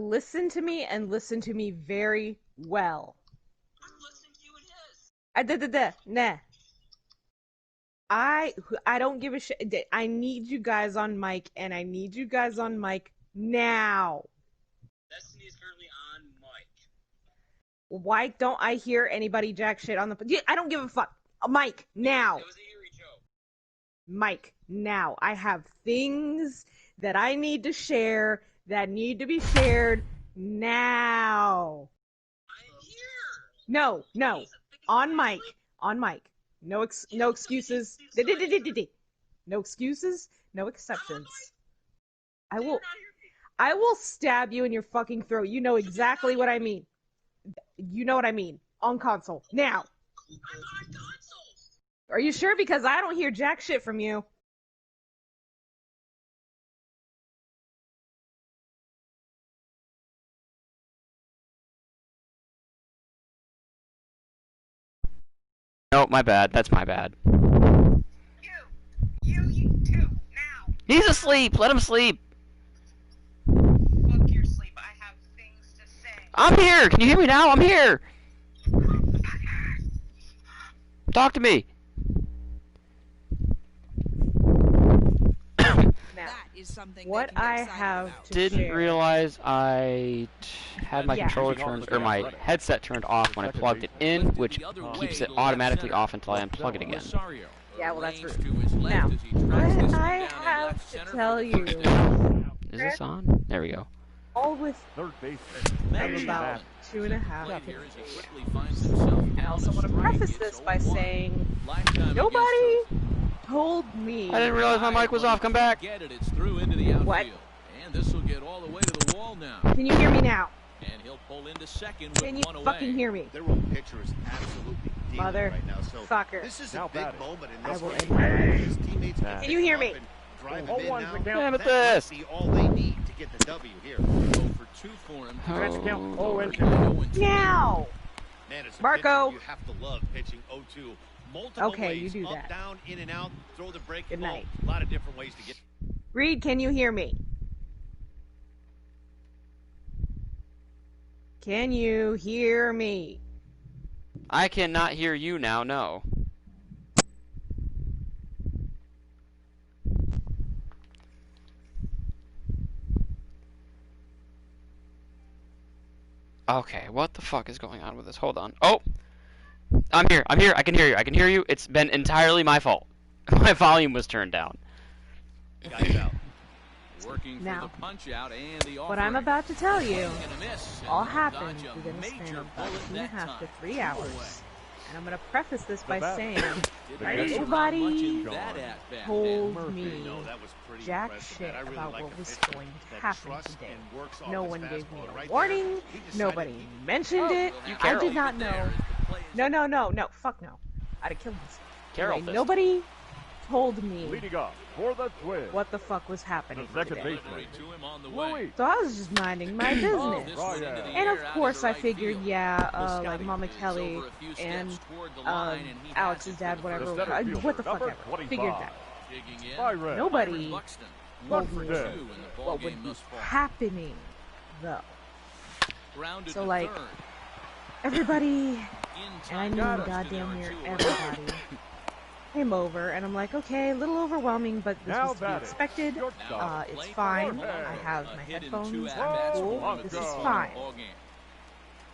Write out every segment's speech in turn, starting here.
Listen to me and listen to me very well. I'm listening to you and his. Nah. I don't give a shit. I need you guys on mic, and I need you guys on mic now. Destiny is currently on mic. Why don't I hear anybody jack shit on the... I don't give a fuck. Mike, now. It was a Erie joke. Mike, now. I have things that I need to share that need to be shared now. I'm here. No. On mic. On mic. No excuses. No excuses. No exceptions. I will stab you in your fucking throat. You know exactly what I mean. You know what I mean. On console. Now. I'm on console. Are you sure? Because I don't hear jack shit from you. No, my bad. That's my bad. You too, now. He's asleep. Let him sleep. Fuck your sleep. I have things to say. I'm here. Can you hear me now? I'm here. Talk to me. Now, That is something what they can get I excited have about. to Didn't share. realize I had my controller turned, or my headset turned off when I plugged it in, which keeps it automatically off until I unplug it again. Yeah, well, that's rude. Now, what I have to tell you Is this on? There we go. all with Third base. of about 2.5 minutes. And I also want to preface this by saying nobody told me. I didn't realize my mic was off. Come back. It's through into the outfield. What? And this will get all the way to the wall now. Can you hear me now? And he'll pull into second with Can you one away. fucking hear me? Their role pitcher is absolutely dealing Mother right now. So fucker. this is Now a big batting. moment in I this will game. end my His teammates Can pick you him hear up me? and drive Hold him in on, now. McDowell. Damn it, That this. might be all they need to get the W here. 0 for 2 for him. Stretch count. Oh, and Now! Man, as a Marco. pitcher, you have to love pitching 0-2. Multiple Okay, ways, you do up, that. down, in and out, throw the breaking Good ball. night. A lot of different ways to get. Reed, can you hear me? Can you hear me? I cannot hear you now, no. Okay, what the fuck is going on with this? Hold on. Oh! I'm here, I can hear you, It's been entirely my fault. My volume was turned down. Guys out. Working for Now, the punch out and the what I'm about to tell you and a miss. And all they'll happened dodge a within a span major of about bullet 2.5 that to time. 3 hours. And I'm going to preface this by bat. saying Didn't get nobody much in that at-bat. told me No, that was pretty jack impressive, shit man. I really about like what a was pitcher going to that happen trusts today. and works off No his one gave me fastball. a Right warning. there, he decided Nobody he- mentioned it. You I Carol. did not know. No. Fuck no. I'd have killed myself. Carol Anyway, fist. nobody told me leading off for the Twins. what the fuck was happening The second today. baseman. To him on the way. Louis. So I was just minding my business. This one into the And air of out course the I right figured, field. yeah, Well, like Scotty Mama is Kelly over a few steps and toward the line, and he has Alex's it dad, for the whatever, first The center fielder, what the fuck number ever. 25. Figured that. digging in. Byron. Nobody Buxton. told One me for Two dead. in the ball what game would be thus far. happening, though. Grounded So, to like, third. everybody, In and I time mean to goddamn near two away. everybody, came over, and I'm like, okay, a little overwhelming, but this Now was to be batting. expected. Shortstop. It's fine. Jorge. I have A my hit in headphones. two I'm at-bats cool. for him at This this is point in fine. the ball game.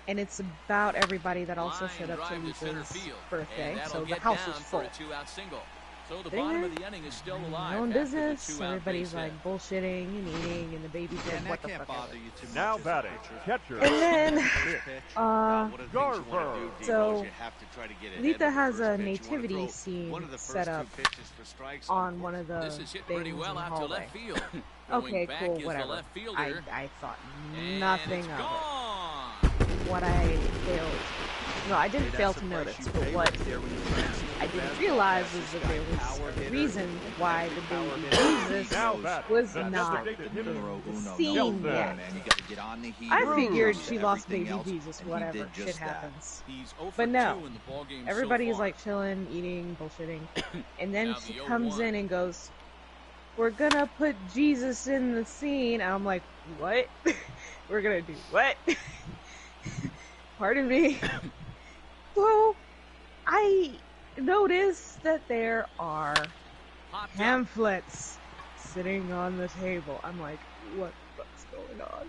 And it's about everybody that also Line showed up to drive center Lisa's field, birthday, and that'll so the get house down was for full. a two-out single. So the Sitting bottom there, of the inning is still minding alive. my own after the business. two-out Everybody's base like hit. bullshitting and eating, and the baby's like, what the fuck ever. you too much Now as a batting. pitcher. Catcher. And then, One of the things you wanna Garver. do, Debo, So, is you have to try to get ahead Lita of the has first a pitch. You wanna nativity throw scene one of the set first two up pitches for strikes. on one of the This is hit things pretty well in the out to hallway. left field. Okay, Going back cool, is the whatever. left fielder. I thought And nothing it's of it. gone. What I failed, no, I didn't fail to notice, but what I didn't realize was that there was a reason why the baby Jesus Now batting. was The not designated in hitter. the scene yet. You got to get on the heat. I figured she Everything lost baby else, Jesus, and he whatever, did shit just that. happens. He's 0 for But no, 2 in the ball game everybody's so far. like chilling, eating, bullshitting, and then Now she the comes 0-1. in and goes, we're gonna put Jesus in the scene. And I'm like, what? We're gonna do what? Pardon me. So, I noticed that there are Popped up. pamphlets sitting on the table. I'm like, what the fuck's going on?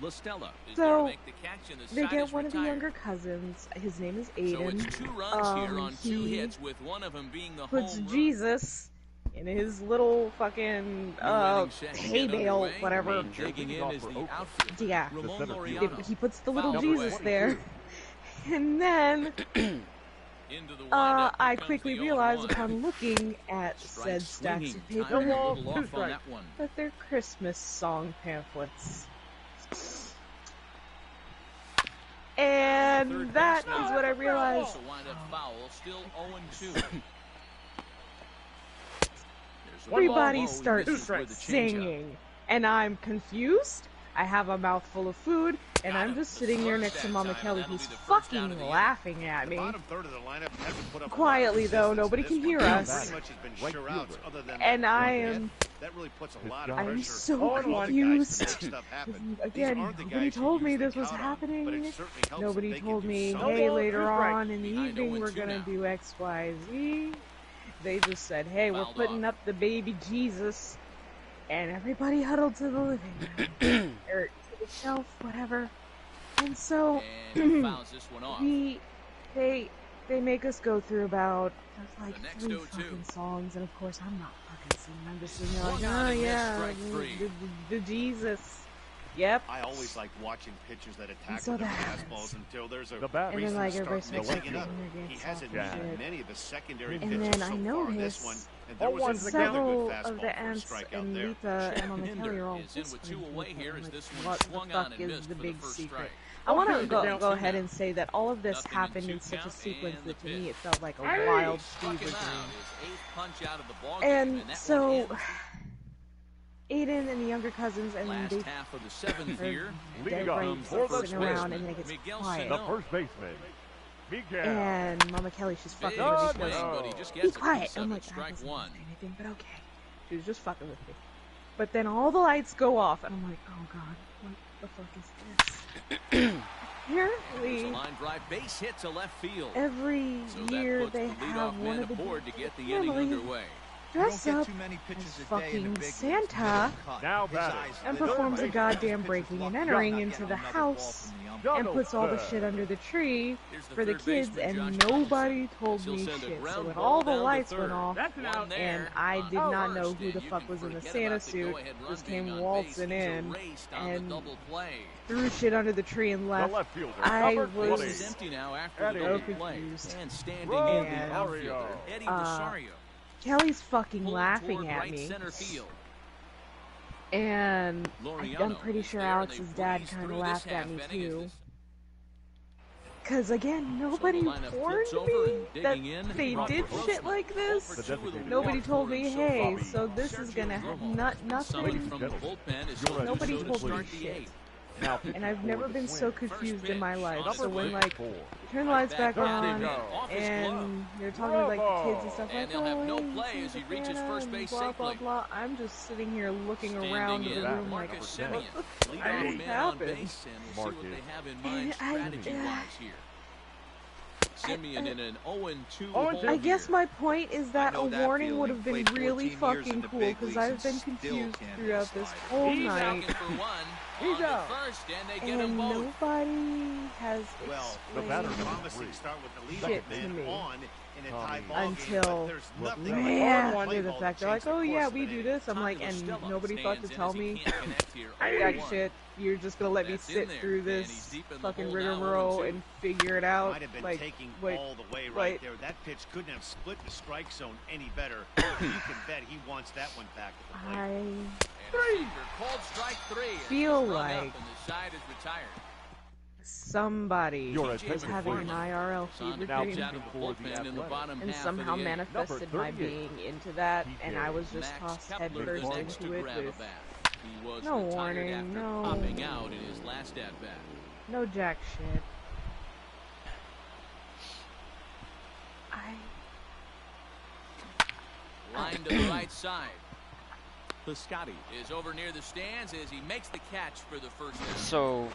La Stella is So, there to make the catch, and the They side get is one of the retired. younger cousins. His name is So Aiden. it's 2 runs here on 2 he hits, with one of them being the puts home run. Jesus in his little fucking New inning set to hay get bale, underway. whatever. Digging in is the outfielder, Yeah. Ramon The Laureano. He puts the little Fouled Jesus away. there. And then Into the windup, here I comes quickly the realized 0-1. upon looking at Strike said stacks swinging, of timing paper a little off on strikes. that one. that they're Christmas song pamphlets. And Third that baseman is what I realized. also wind up foul, still 0-2. There's a Everybody low, starts misses with the changeup. singing, and I'm confused. I have a mouthful of food, and I'm just sitting there next to Mama Kelly, who's fucking laughing at me. Bottom third of the lineup hasn't put up a Quietly, lot of though, resistance nobody to can this hear one. us. Pretty much has been Right sure outs fielder. other than And that I one hit. am That really puts a Good lot of job. pressure I'm so on all the guys to confused. make stuff happen. Again, These aren't the nobody guys you told me usually this was count on, but it happening. certainly helps Nobody if they can told do me, something. hey, later on in the Behind evening 0-2 we're gonna now. do X, Y, Z. They just said, hey, we're Fouled putting off. up the baby Jesus. And everybody huddled to the living room. Or to the shelf, whatever. And so, And he fouls this one off. they make us go through about, there's like The next 3 0-2. fucking songs, and of course I'm not fucking singing. I'm just sitting there like, Swung on oh and missed, yeah, strike 3. the Jesus. Yep. I always like watching pitchers that attack so with their that happens. fastballs until there's a The bat. And then reason like to everybody start starts mixing it up. taking their He games hasn't off and used shit. many of his secondary And pitches then so I far in notice this one, and there Oh, was one's another several good fastball of the for a ants strikeout and there. Lita and Mama Kelly are all Is in with whispering 2 to away each other. here I'm as like, this one what the swung on fuck and is missed the for the big first secret? strike. I want to Okay. go Down go 2 ahead now. and say that all of this Nothing in happened in 2 such a count, sequence and that to the me pitch. it felt like a wild Struck fever him out. dream. His 8th punch out of the ballgame, And that one so, ends Aiden and the younger cousins and last they half of the 7th are here. Leading dead off right for the sitting Twins, around, and then it gets Miguel quiet. The Sano. first baseman, Miguel. And Mama Kelly, she's Big fucking with me. She swing, goes, but he just be gets a quiet. piece I'm of like, it. I Strike wasn't 1. saying anything, but okay. She was just fucking with me. But then all the lights go off, and I'm like, oh god, what the fuck is this? There's Apparently, a line drive base hit to left field. every So that year puts they the have leadoff one man of the aboard to get the family inning underway. dress up as fucking Santa Now batting. and performs a goddamn breaking and entering into the house and puts all the shit under the tree Here's the for the third kids, baseman, and Josh nobody Donaldson. told He'll me send a shit. ground So when ball all the down to lights third. went off, That's an out. and I did On not know first, who and the you fuck can was in the forget Santa about the suit, go-ahead run just being came on waltzing base. He's in erased on the and double play. threw shit under the tree and The left. left fielder, I number was- Base is 20. empty now after Eddie. the double So play. confused. And standing Rosario. in the outfielder, Eddie Rosario. Kelly's fucking Pulled laughing toward at right me, center field. and I'm Laureano pretty is sure there, and Alex's they dad breeze kind of through laughed this at me half inning as too. this- Cause again, nobody So the lineup warned flips over me and that digging in. they Robert did Grossman, shit like this. over The 2 with a designated Nobody walk told for me, him so hey, far. so this is Sergio gonna Romo, nothing. summoned from the bullpen is You're Nobody so to told me start the shit. 8th. Now And I've never been so confused in my life. Number So when 4. like turn the lights back Back on out and off his glove. and they're talking to like the kids and stuff And like, he'll have oh, no hey, play see as he the reaches Santa first and base blah blah safely. blah. I'm just sitting here looking Standing around in, the room like, Marcus what Semien, the leadoff fuck man on happened? base, and we'll see what Marcus. they have in mind And I- strategy-wise here. Semien in an 0-2 Oh, hole I guess here. my point is that I a know that warning feeling. would have been Played really 14 years in fucking the cool big because leagues I've and been still confused can't throughout this slide. whole He's night, looking for one. He's On out. to first, and they get them and both. nobody has Well, the batter explained number promising 3. start with the Shit leadoff to man me. on in a tie Tommy. ball game, Until but there's nothing man like after the play fact. They're ball like, to change oh the yeah, course we of do an this. I'm Tommy like, and Stella nobody thought to stands in tell as he me. can't connect here. I 0-1. got shit. You're just gonna let me That's in sit there, through and this he's deep in the fucking hole now, rigmarole 0-2. and figure it out. Might have been Like, taking wait, all the way wait. right there. That pitch couldn't have split the strike zone any better. You can bet he wants that one back at the plate. I And a sinker, called strike 3. and feel it's run like- up, and the side is retired. somebody Your is attention, having an please. IRL Son fever Now comes dream out of the for the bullpen in the Athletics. bottom and half somehow of the 8th. manifested my 38, being into that, and I TJ. was just Max tossed Kepler, the headfirst next to into it grab a with bat. He was no retired warning, after no- popping out in his last at bat. no jack shit. Line to the right side. Piscotti is over near the stands as he makes the catch for the first down. So,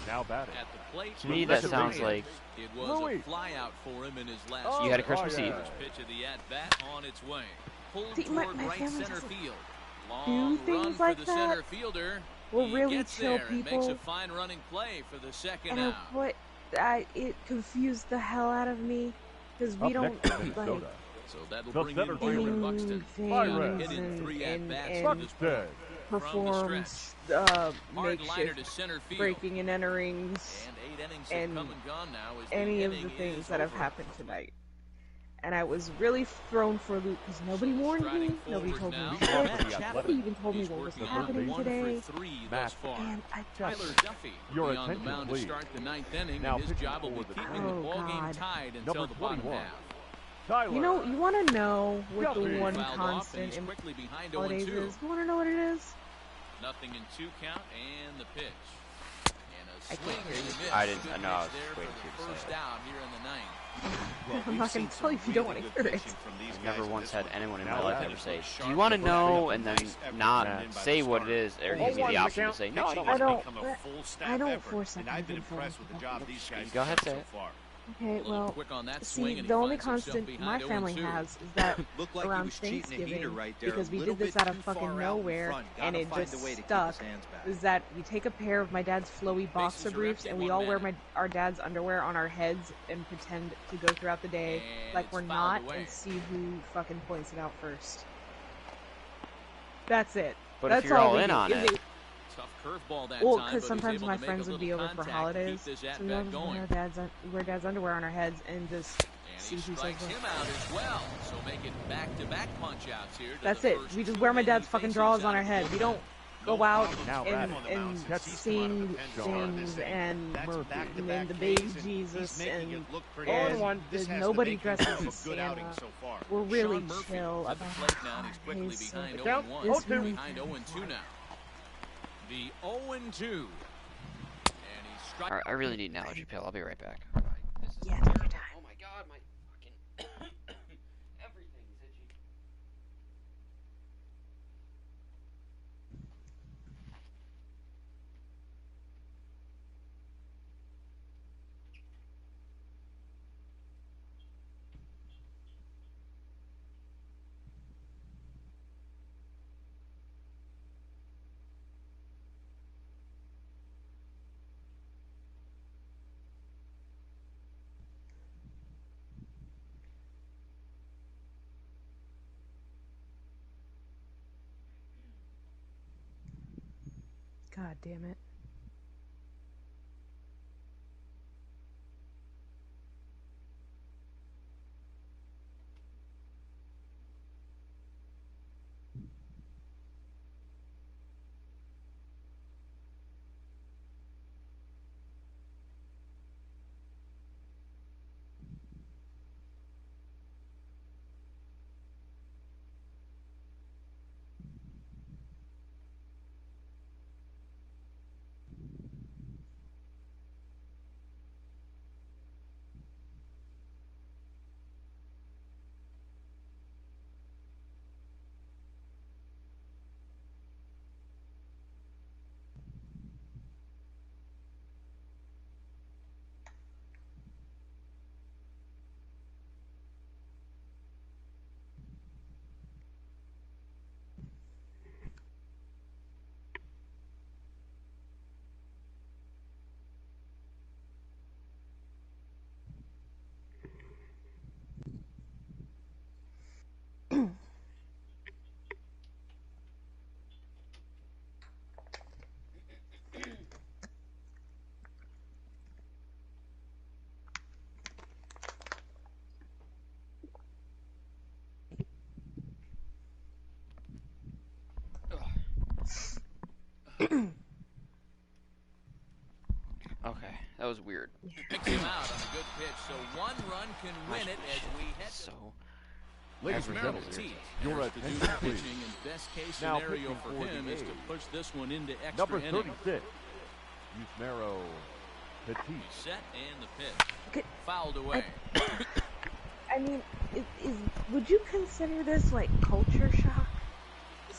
Now batting. At the plate, to me, that sounds like it was a flyout for him in his last. you had a Christmas Eve. Pitch of the at-bat on its way. Pulled See, toward my right family center doesn't field. do Long things run like for the that. center fielder. We're He really gets chill there and makes people. a fine running play for the second And out. it confused the hell out of me because we Up don't next is like Minnesota. So that'll The bring center in fielder. Byron Buxton. Pirates. Hit in 3 at-bats to and this point. Buxton. performs Hard liner to makeshift center field. breaking and enterings, And 8 innings and have come and gone now as the any of the inning things is that have over. happened tonight. And I was really thrown for a loop because nobody warned me, Striding nobody forward told me now, shit, Matt nobody Chapman. even told me He's what was working happening on 1 today. for 3 Matt. thus far. And I Tyler just, Duffy Your will be on the attention, mound to please. start the 9th inning, Now and his pitching job will be for the keeping the Oh, ball game God. tied until Number the bottom 21. half. Tyler. you know, you want to know what Duffy. the one Fouled off, and constant he's in quickly behind holidays 0-2. is. You want to know what it is? Nothing in 2 count, and the pitch. And a I swing can't and hear a you. miss. I didn't- Good I know, I pitch was there waiting for for you the to say first it. out here in the 9th. I'm not going to tell you if you don't want to hear it. I've never once had anyone in my Now life batting. ever say, "Do you want to know?" and then not say what it is, or Oh, give me one the to option to count. say, "No, I don't I want to." don't- I don't force and I've been anything impressed with the job these guys Go ahead, have done say so far. Okay, A little well, quick on that swing, see, and he the only finds himself constant my behind family 0-2. has is that Looked like he around was cheating a heater Thanksgiving, right there. because a we little did this bit out of too fucking far out in nowhere, front. and Gotta it find just a way to keep stuck, his hands back. is that we take a pair of my dad's flowy boxer are briefs, empty, and we one all wear man. our dad's underwear on our heads and pretend to go throughout the day And like it's we're fouled not, away. and see who fucking points it out first. That's it. But That's if you're all we in do. on If it, Tough curveball that Well, time, because but sometimes he's able my to make friends a would be little over for contact to holidays, keep this so we at-bat always going. wear dad's underwear on our heads and just And see he who says strikes what. him out as well. So make it back-to-back punch-outs here. to That's the it. first We just 2 wear my men dad's he fucking faces drawers out on our of the head. We bullpen. don't No go out problem Now with him batting. on the mound and since he's come out of the sing pen starting this things inning. and That's Murphy. back-to-back and the Ks, baby and Jesus he's making and it look pretty all good. in one. This has nobody to make dresses him a as good outing Santa. so far. We're really Sean Murphy chill at the about plate now, and he's quickly holidays, so behind Count. 0-1. It's Oh, two. really Behind 0-2 now. The 0-2. And he's striking. all right, I really need an allergy pill. I'll be right back. This is Yeah, take your terrible. time. Oh my god, my fucking everything's itchy. God damn it. Okay, that was weird. Picks him out on a good pitch, so 1 run can win it as we head to So, Ladies and Every gentlemen, Petit. your There's the attention, Duke please. pitching, and best case Now scenario pitching for for him the is to A's. push this one into extra Number innings. 36, Yusmero Petit. Set and the pitch. Okay, Fouled away. I mean, would you consider this like culture shock?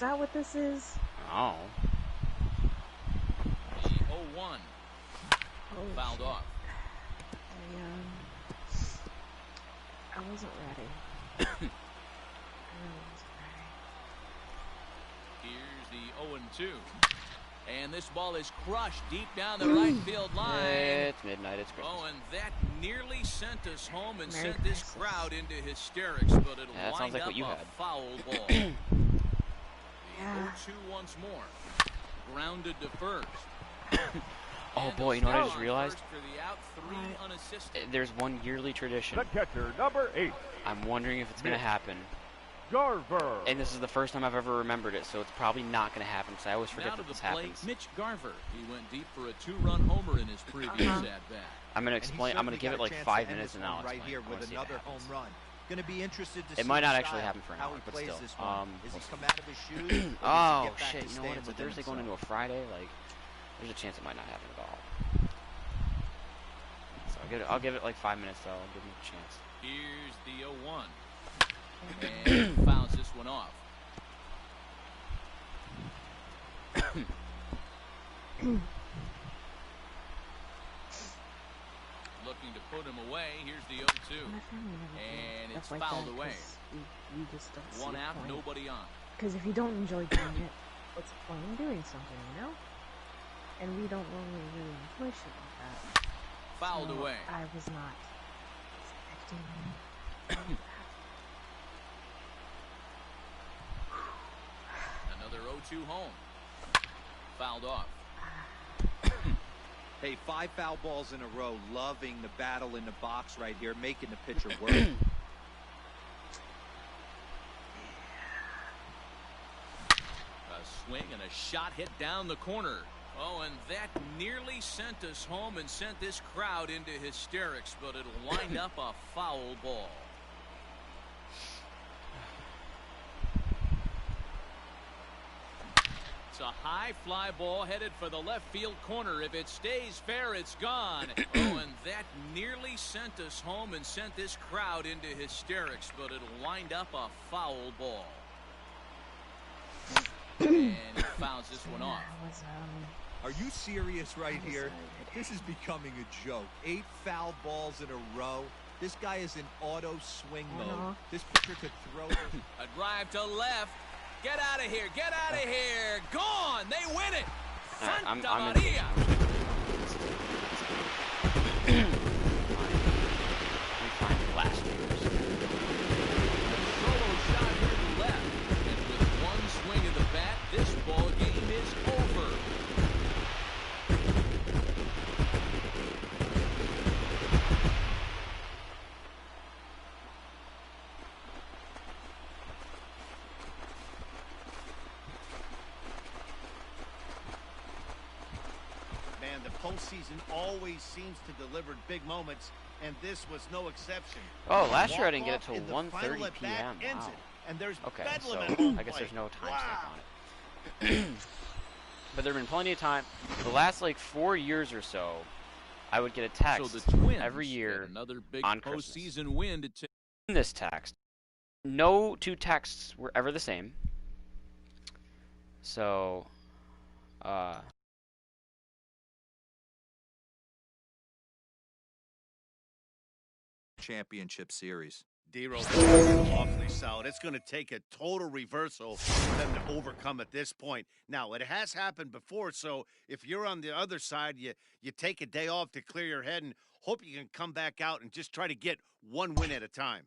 that what this is? Oh. The 0-1. Oh, Fouled shit. off. I wasn't ready. I really wasn't ready. Here's the 0-2. And this ball is crushed deep down the right field line. It's midnight. It's Christmas. Oh, and that nearly sent us home and Merry sent this Christmas. crowd into hysterics, but it'll Yeah, that sounds wind like up what you a had. foul ball. Yeah. The 0-2 once more. Grounded to first. Oh And boy, a you know what I stop just on realized? first for the out, 3 unassisted. There's one yearly tradition. The catcher, number 8, I'm wondering if it's gonna happen. Garver. And this is the first time I've ever remembered it, so it's probably not gonna happen. Because I always forget Now to that the this plate, happens. Mitch Garver. He went deep for a 2-run homer in his previous at-bat. I'm gonna And he explain. I'm gonna certainly give got it a like chance 5 to end minutes, this and then I'll one right explain. here I wanna with see if it another home happens. run. Going to be interested to see It might not the actually style, happen for an how hour, he but plays still. this one. Does he come out of his shoes? Or does he Oh get back shit! to You know what? It's a staying Thursday within going into a himself? Friday. Like, there's a chance it might not happen at all. So I'll give it like 5 minutes though. I'll give him a chance. Here's the 0-1. And fouls this one off. Looking to put him away. Here's the 0-2. My family never did And stuff it's like fouled that, away. 'cause we just don't see One the out, point. nobody on. Because if you don't enjoy doing it, what's the point in doing something, you know? And we don't normally really enjoy shit like that. Fouled So away. I was not expecting that. Another 0-2 home. Fouled off. Hey, 5 foul balls in a row. Loving the battle in the box right here, making the pitcher work. A swing and a shot hit down the corner. Oh, and that nearly sent us home and sent this crowd into hysterics, but it'll wind up a foul ball. It's a high fly ball headed for the left field corner. If it stays fair, it's gone. Oh, and that nearly sent us home and sent this crowd into hysterics, but it'll wind up a foul ball. And he fouls this one off. I was, Are you serious right I was here? excited. This is becoming a joke. 8 foul balls in a row. This guy is in auto swing I mode. know. This pitcher could throw it. A drive to left. Get out of here. Get out of here. Gone. They win it. All right, Santa I'm in. Maria. Let me find the last years. Solo shot here to left. And with one swing of the bat, this ball game is over. Man, the postseason always seems to deliver big moments, and this was no exception. Oh, last year I didn't get it Walk-off till in the final 1:30 at-bat p.m. ends Wow. it, and there's Okay, bedlam so at home I guess there's plate. no timestamp Wow. on it. But there've been plenty of time. The last like 4 years or so, I would get a So text the Twins every get year another big on Christmas. postseason win to take. In this text. No two texts were ever the same. So, Championship series. D-Rose awfully solid. It's going to take a total reversal for them to overcome at this point. Now, it has happened before, so if you're on the other side, you take a day off to clear your head and hope you can come back out and just try to get one win at a time.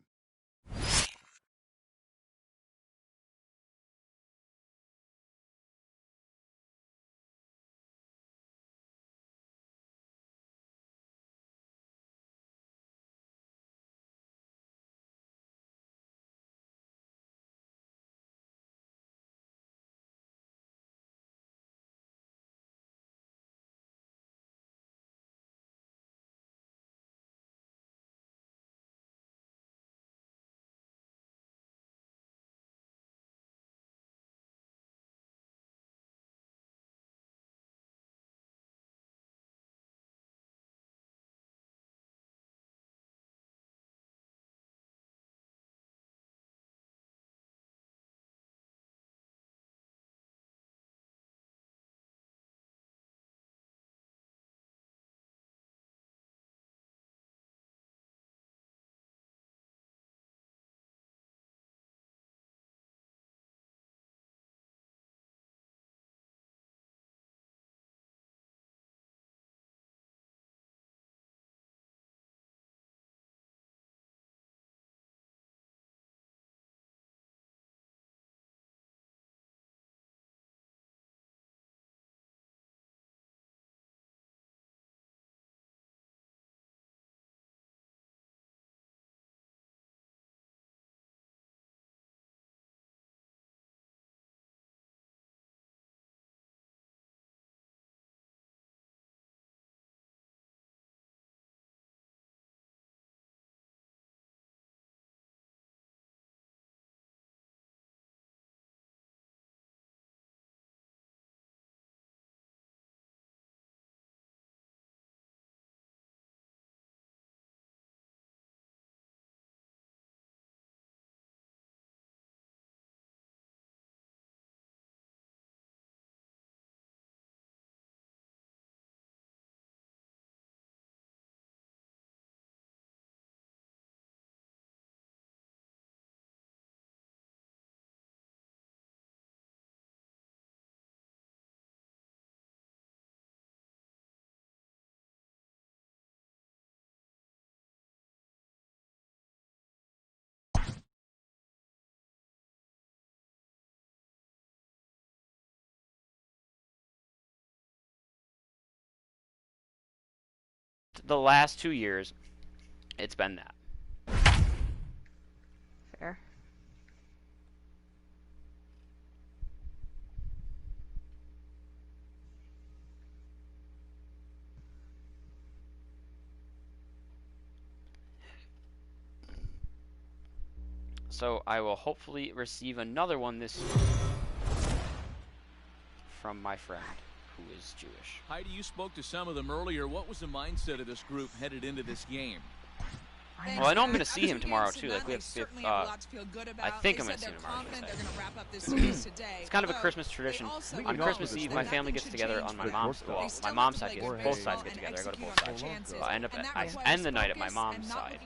the last 2 years, it's been that. Fair. So I will hopefully receive another one this year from my friend who is Jewish. Heidi, you spoke to some of them earlier. What was the mindset of this group headed into this game? Well, I know I'm going to see him tomorrow too. Like I think I'm going to see him tomorrow. It's kind of a Christmas tradition. On Christmas Eve, my family gets together on my mom's. Well, my mom's side gets both sides get together. I go to both sides. So I end the night at my mom's side,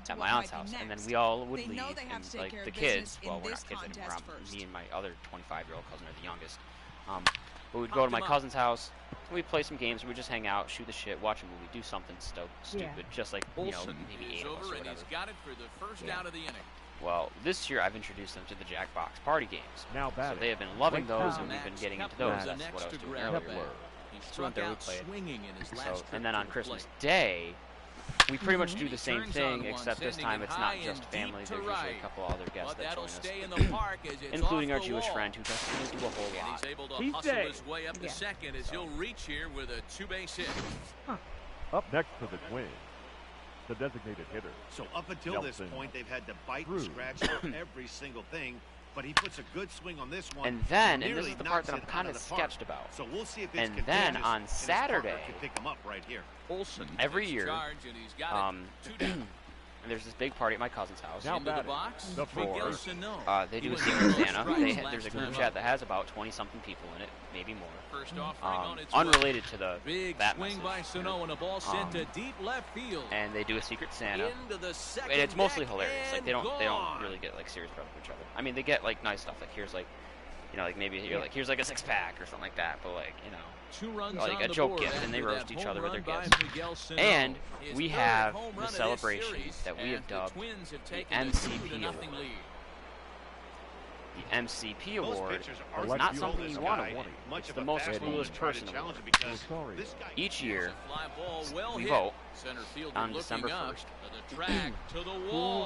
at my aunt's house, and then we all would leave, and like the kids. Well, we're not kids anymore. Me and my other 25-year-old cousin are the youngest. But we'd go to my cousin's house. We'd play some games. We'd just hang out, shoot the shit, watch a movie, do something stupid, just like maybe 8 of us or whatever. He's got it for the first out of the inning. Well, this year I've introduced them to the Jackbox party games. Now so they have been loving those, and we've been getting into those. That's what I was doing earlier. He went there, we played. So, and then on Christmas Day, we pretty much do the same thing, except this time it's not just family. There's usually a couple other guests that join us, including our Jewish friend who doesn't do a whole lot. He's able to hustle his way up to second as he'll reach here with a 2-base hit. Up next for the Twins, the designated hitter. So up until this point, they've had to bite and scratch for every single thing. But he puts a good swing on this one. And then, and this is the part that I'm kind of sketched about. So we'll see if it's and then on Saturday, pick him up right here. Every year, and there's this big party at my cousin's house. Now into the box, they do a Secret Santa. There's a group chat that has about 20-something people in it, maybe more. Unrelated to the that swing by Sano and a ball sent to deep left field. And they do a Secret Santa, and it's mostly hilarious. Like they don't really get like serious about each other. I mean, they get like nice stuff. Like here's like, you know, like maybe like here's like a 6-pack or something like that. But like, you know. 2 runs like a joke gift, and they roast each other with their gifts. And we have the celebration that we have dubbed the MCP Award. The MCP Award is not something you want to win. It's the most clueless person award. Each year, we vote on December 1st. Who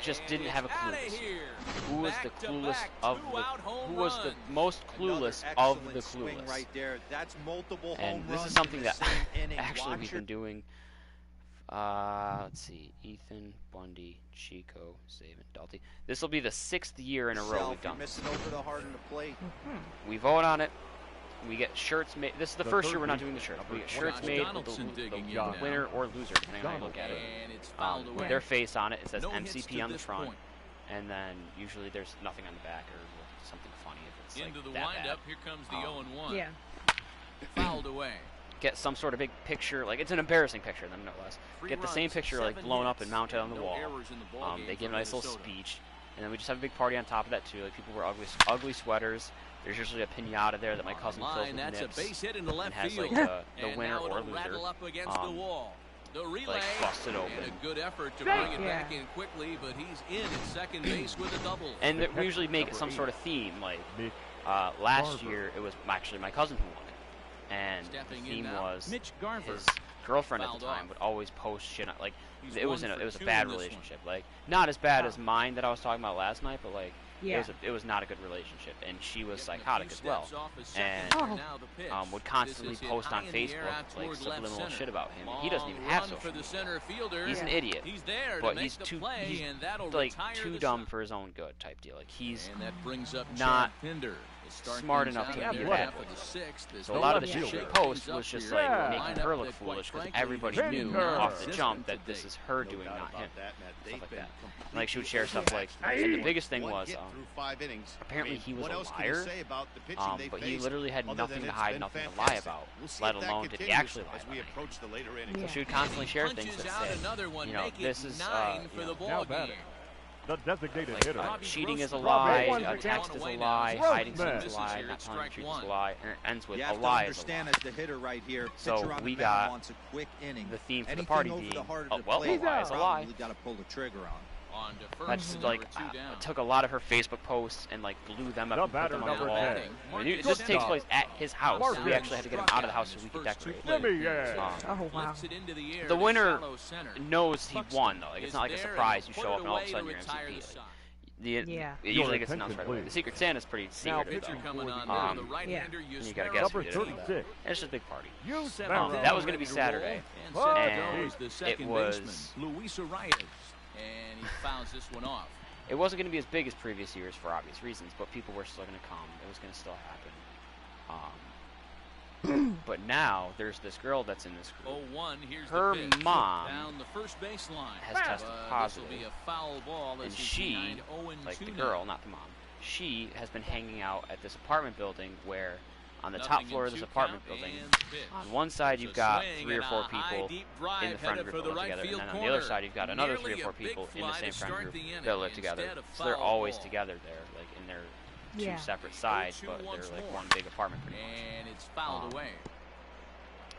just didn't have a clue this year? Who was the clueless of the? Who was the most clueless of the clueless? Right there. That's multiple and this is something that actually we've been doing. Let's see, Ethan, Bundy, Chico, Saban, Dalty. This will be the 6th year in a row we've done this. Missing over the heart of the plate. We vote on it. We get shirts made. This is the first year we're not doing the shirts. We get shirts made with the winner or loser, depending on how you look at it. Their face on it. It says MCP on the front, and then usually there's nothing on the back or something funny if it's into like the that windup. bad. Here comes the 0-1. Yeah. Fouled away. Get some sort of big picture, like it's an embarrassing picture, then no less. Get the same picture like blown up and mounted on the wall. They give a nice little speech, and then we just have a big party on top of that too. Like people wear ugly sweaters. There's usually a piñata there that my cousin fills with that's nips a base hit into left and has like field. the winner or loser Up against the wall. The relay, like busted open. And a good effort to bring it back in quickly, but he's in at second base with a double. And we usually make it some sort of theme. Like last year, it was actually my cousin who won it, and the theme was his girlfriend at the time would always post shit. Like it was a bad relationship. Like not as bad as mine that I was talking about last night, but like. Yeah. It was not a good relationship, and she was psychotic as well, and would constantly post on Facebook like subliminal shit about him. And he doesn't even have social media. He's an idiot, but he's too dumb for his own good type deal. Like he's not smart enough to be that. So a lot of the shit she posts was just like making her look foolish because everybody knew off the jump that this is her doing, not him. Stuff like that. And, like she would share stuff like, and the biggest thing was apparently he was a liar, but he literally had nothing to hide, nothing to lie about, let alone did he actually lie about anything. So she would constantly share things that said, you know, this is the designated like, hitter. Cheating is a lie, a text is a lie, hiding something is a lie, not telling the truth is a lie, and it ends with a lie is a lie. As the hitter right here, so we got the theme for the party being, well, a lie is a lie. Got to pull the trigger on. On to I first, just, number like, 2 down. took a lot of her Facebook posts and, like, blew them up The and put them on batter, the wall. number 10. This takes place at his house. So we actually had to get him out of the house so we could decorate. Jimmy, yeah. Oh, wow. The winner knows he won, though. Like, it's not like a surprise. You show up and all of a sudden you're MVP. Like, Yeah. It usually gets announced right away. The Secret Santa's pretty secretive, Pitcher though. coming on Yeah. And you gotta guess who Number did it. 36. It's just a big party. That That was going to be Saturday, and the it second was. baseman, Luis Arias, and he fouls this one off. It wasn't going to be as big as previous years for obvious reasons, but people were still going to come. It was going to still happen. But now there's this girl that's in this group. 0-1, here's Her the pitch. mom Down the first baseline. has tested positive, This'll be a foul ball as and he's she, behind 0-2 like the now. girl, not the mom, she has been hanging out at this apartment building where, on the top Nothing floor in of this 2 apartment count, building, and pitch. on one side you've It's a got swing 3 or and 4 a high, people deep in drive the friend headed group for that the live right together, and field then on the corner. other side you've got another 3 or Nearly 4 a people big in the fly same to friend start group the inning. that live together. Instead, a So they're foul always ball. together there, like in their Yeah. 2 separate sides, 0-2 but they're once like more. one big apartment pretty much. And it's fouled away.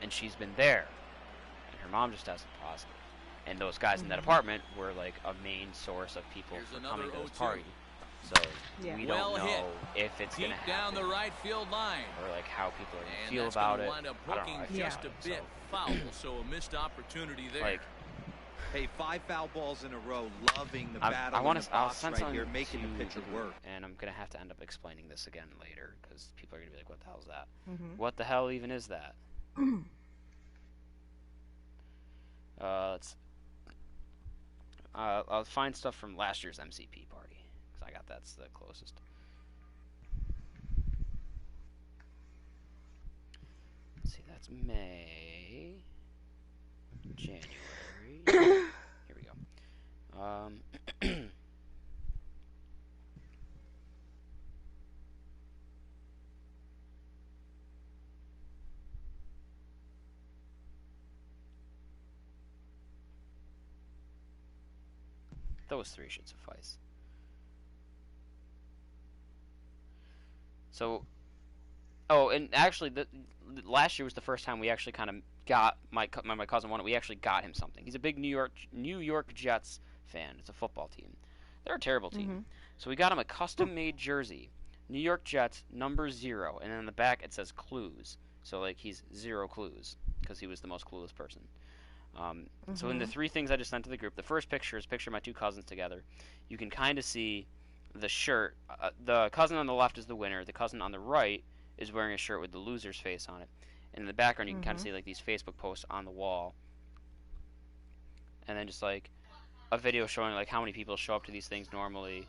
And she's been there, and her mom just tested positive. And those guys in that Mhm. apartment were like a main source of people Here's for another coming to this 0-2. party. So Yeah. we Well don't hit. know if it's Deep gonna down happen the right field line. or like how people are gonna And feel that's about gonna it. wind up I don't know. hooking I feel Yeah. just a about it, bit foul, so a missed opportunity there. Like, Hey, 5 foul balls in a row, loving the I battle want in the to. I'll box send right something here, making to the pitcher group, work. and I'm gonna have to end up explaining this again later because people are gonna be like, "What the hell is that? Mhm. What the hell even is that?" Let's. I'll find stuff from last year's MCP party because I got that's the closest. Let's see, that's May, January. Here we go. Those 3 should suffice. So, oh, and actually, last year was the first time we actually kind of got my cousin won it. We actually got him something. He's a big New York Jets fan. It's a football team. They're a terrible team. Mhm. So we got him a custom-made jersey, New York Jets number 0, and then on the back it says clues. So like he's 0 clues because he was the most clueless person. So in the 3 things I just sent to the group, the first picture is a picture of my 2 cousins together. You can kind of see the shirt. The cousin on the left is the winner. The cousin on the right is wearing a shirt with the loser's face on it. And in the background, you can kind of see like these Facebook posts on the wall. And then just like a video showing like how many people show up to these things normally.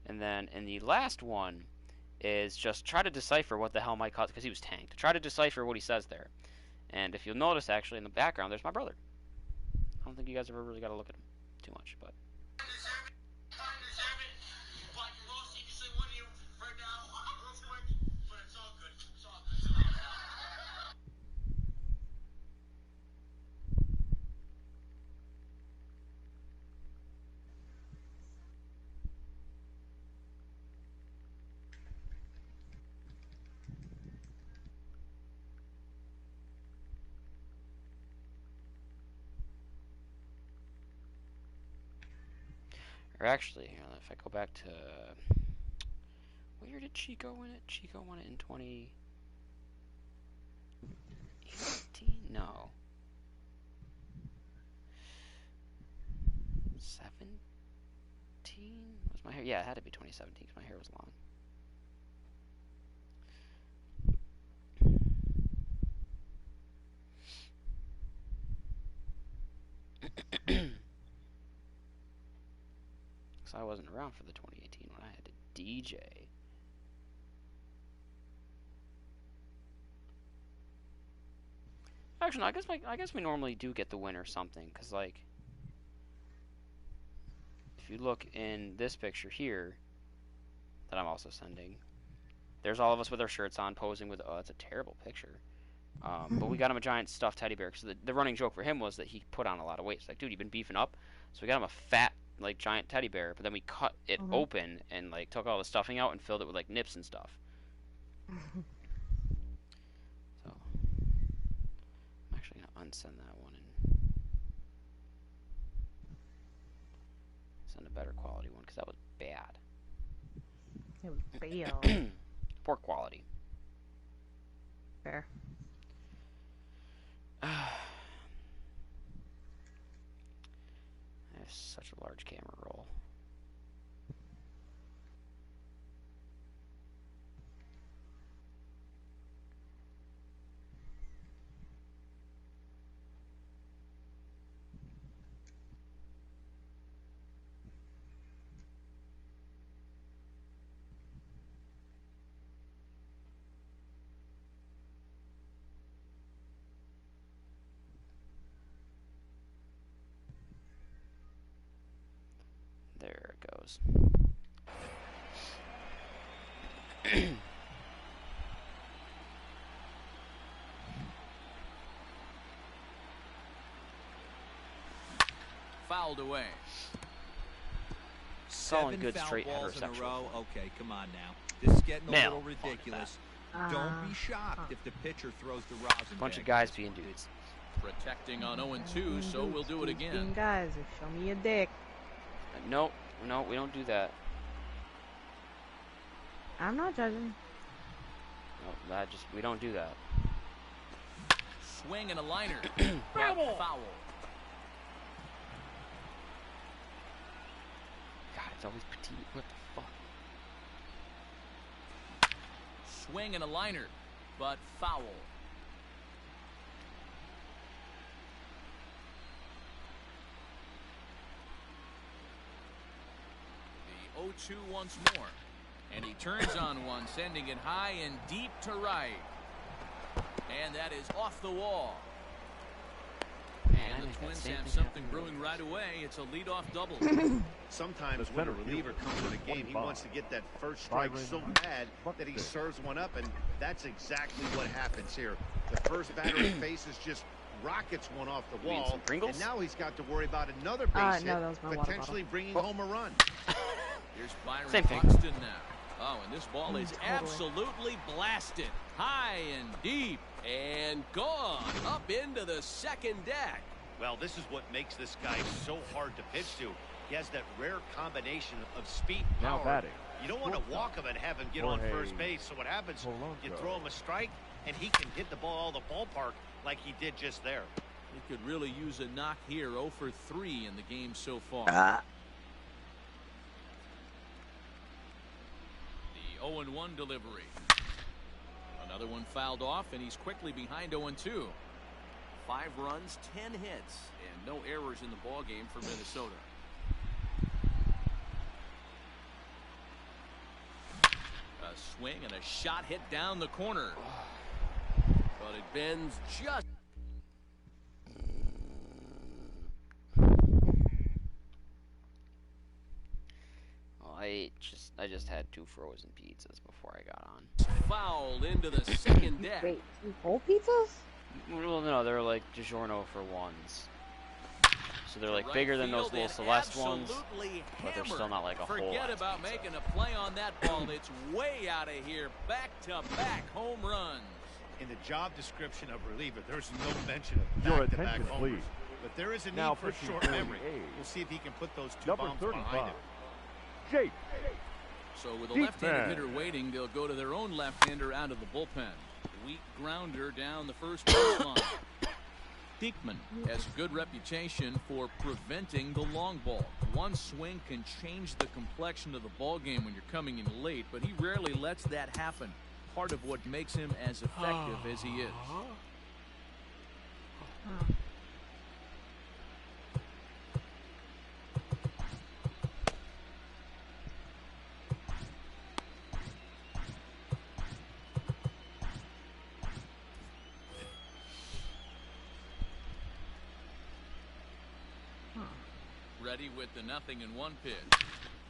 And then in the last one is just try to decipher what the hell my cousin, because he was tanked. Try to decipher what he says there. And if you'll notice, actually, in the background, there's my brother. I don't think you guys ever really got to look at him too much, but. Or actually, if I go back to what year did Chico win it? Chico won it in 2018? No. 17? Was my hair? Yeah, it had to be 2017 because my hair was long. Because I wasn't around for the 2018 when I had to DJ. Actually, no, I guess we normally do get the winner something, because like, if you look in this picture here, that I'm also sending, there's all of us with our shirts on, posing with. Oh, it's a terrible picture. But we got him a giant stuffed teddy bear. So the running joke for him was that he put on a lot of weight. It's like, dude, you've been beefing up. So we got him a fat, like, giant teddy bear. But then we cut it open and like took all the stuffing out and filled it with like nips and stuff. So I'm actually gonna unsend that one and send a better quality one because that was bad. It was bad. Poor quality. Fair. I have such a large camera roll. There it goes. Fouled away. Calling 7 good foul straight balls in a heterosexual. row. Okay, come on now. This is getting a Male. little ridiculous. Uh, Don't be shocked if the pitcher throws the rosin. Bunch of bag guys at this being point. dudes. Protecting on 0-2, so we'll do it Being again. guys, show me a dick. Nope, no, we don't do that. I'm not judging. No, we don't do that. Swing and a liner. Foul. God, it's always petite. What the fuck? Swing and a liner, but foul. The 0-2 once more. And he turns on one, sending it high and deep to right. And that is off the wall. Man, And I the think that Twins same have thing something happened brewing right away. It's a leadoff double. Sometimes The when a center reliever fielder, comes in a game, he 25. wants to get that first strike so bad that he serves one up, and that's exactly what happens here. The first batter he faces just rockets one off the You mean wall, some Pringles? and now he's got to worry about another base no, hit, that was my water potentially bottle. bringing home a run. Here's Byron Same thing. Buxton now. Oh, and this ball is Totally. absolutely blasted. High and deep and gone up into the second deck. Well, this is what makes this guy so hard to pitch to. He has that rare combination of speed and Now power. batting. You don't want to walk him and have him get on Jorge first base. So what happens, you Polanco. throw him a strike, and he can hit the ball all the ballpark like he did just there. He could really use a knock here. 0 for 3 in the game so far. The 0-1 delivery. Another one fouled off, and he's quickly behind 0-2. 5 runs, 10 hits, and no errors in the ball game for Minnesota. A swing and a shot hit down the corner. But it bends just. Well, I just had 2 frozen pizzas before I got on. Foul into the second deck. Wait, 2 whole pizzas? Well, no, they're like DiGiorno for ones. So they're like Right bigger than those field little and Celeste ones, absolutely but they're still hammered. not like a whole Forget ass about pizza. making a play on that ball. It's way out of here. Back-to-back home runs. In the job description of reliever, there's no mention of Your back-to-back attention, homers. please. But there is a need Now for pitching short 38. memory. We'll see if he can put those 2 Number bombs 35. behind him. Jake. So with a Deep left-handed man. hitter waiting, they'll go to their own left-hander out of the bullpen. Weak grounder down the first baseline. Diekman has a good reputation for preventing the long ball. One swing can change the complexion of the ball game when you're coming in late, but he rarely lets that happen. Part of what makes him as effective as he is. Ready with the 0-1 pitch.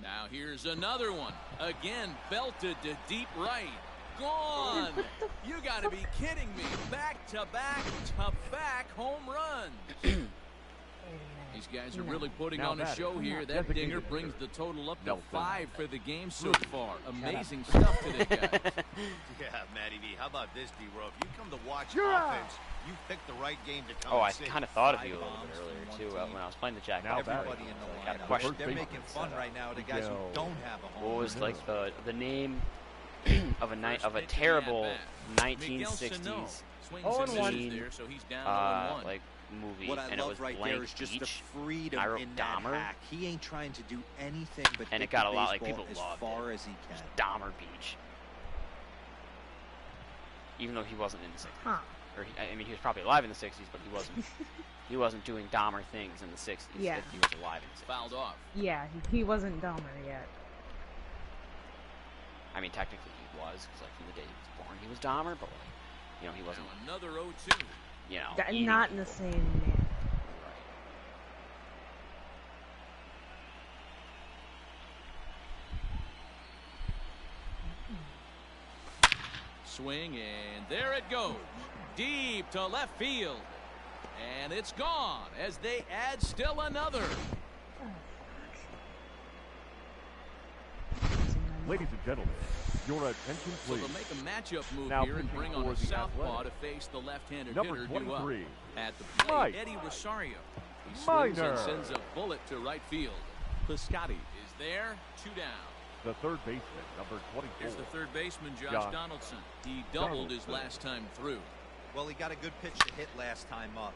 Now here's another one. Again, belted to deep right. Gone! You gotta be kidding me. Back-to-back home runs. These guys are really putting on a show here. That dinger brings the total up to 5 for the game so far. Amazing stuff today, guys. Yeah, Matty V. How about this, D-Row? If you come to watch offense, you picked the right game to come. Oh, I kind of thought of you a little bit earlier too when I was playing the Jack. Everybody in the lineup. They're making fun right now. The guys who don't have a home. What was like the name of a terrible 1960s like movie, What I and love it was right Blank there is just Beach. the freedom I wrote in that Dahmer. hack. He ain't trying to do anything but And hit it got the a lot, like, baseball people as loved far it. as he can. Dahmer Beach. Even though he wasn't in the 60s. Huh. Or I mean, he was probably alive in the 60s, but he wasn't. He wasn't doing Dahmer things in the 60s. Yeah. If he was alive in the 60s. Fouled off. Yeah, he wasn't Dahmer yet. I mean, technically he was, because like from the day he was born, he was Dahmer, but like, you know, he wasn't. Now another 0-2. You know, Not in the same manner. Swing, and there it goes. Deep to left field. And it's gone as they add still another. Ladies and gentlemen, your attention, So please. they'll make a matchup move Now here and pitching bring on for a the southpaw to Athletics. face the left-handed Number hitter due up. 23, At the plate, Mike. Eddie Rosario. He swings Minor. and sends a bullet to right field. Piscotti is there, 2 down. the third baseman, number 24. Here's the third baseman, Josh Josh Donaldson. He doubled his last time through. Well, he got a good pitch to hit last time up.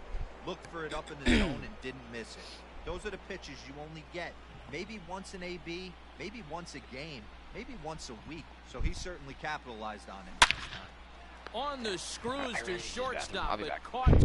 Looked for it up in the zone and didn't miss it. Those are the pitches you only get. Maybe once an AB, maybe once a game, maybe once a week. So he certainly capitalized on it last time. On the screws I really to need to use the bathroom. shortstop, I'll be it back. caught.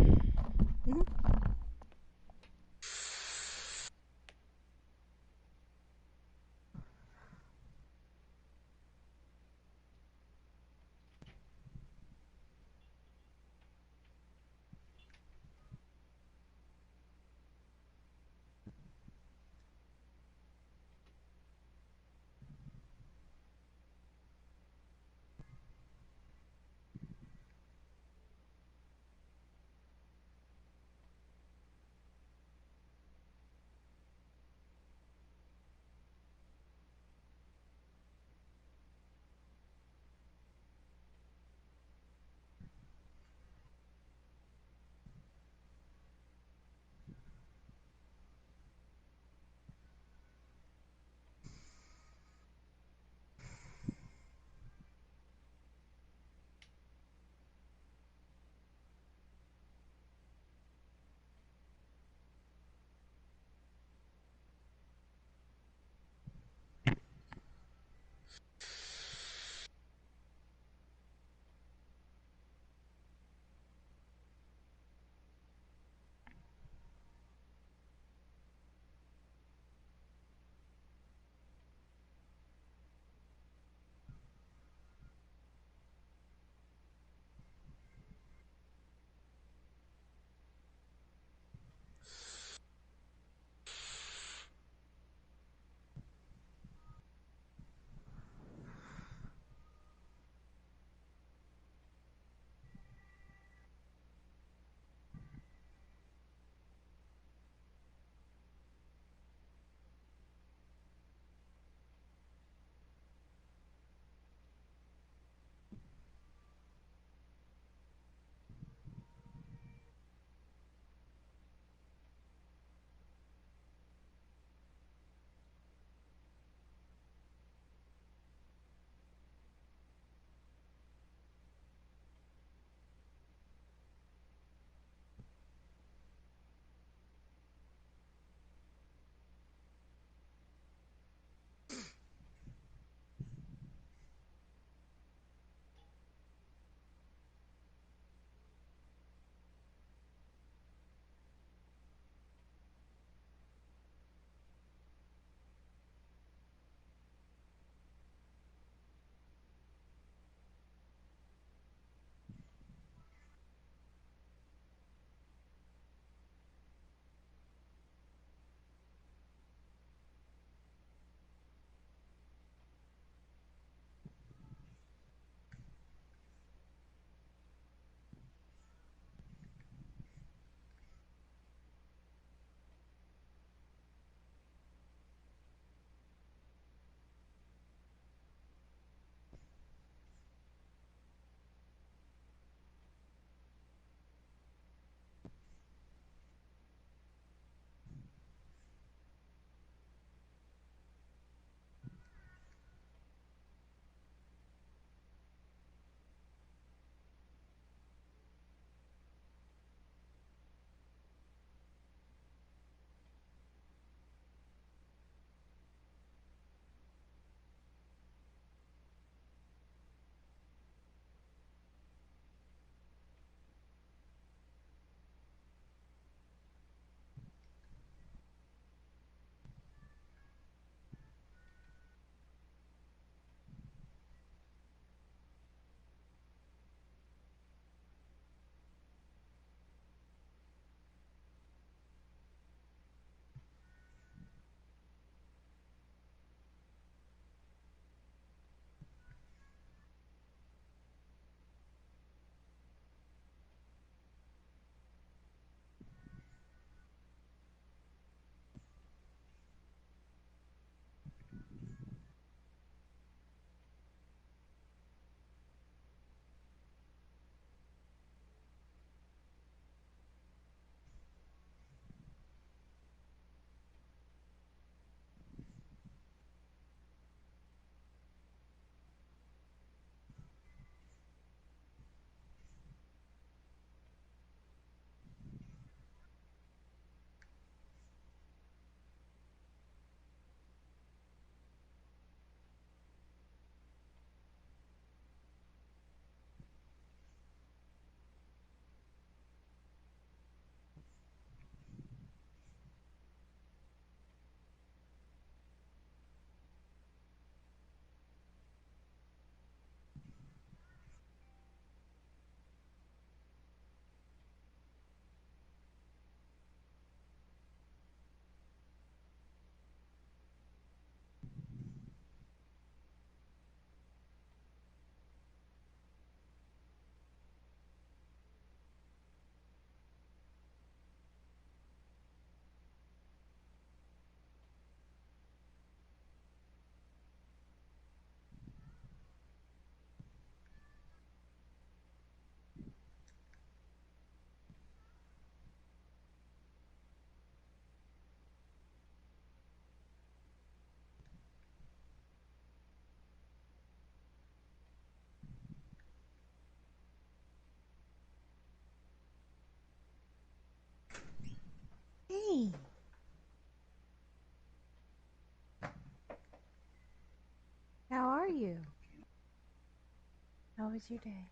How was your day?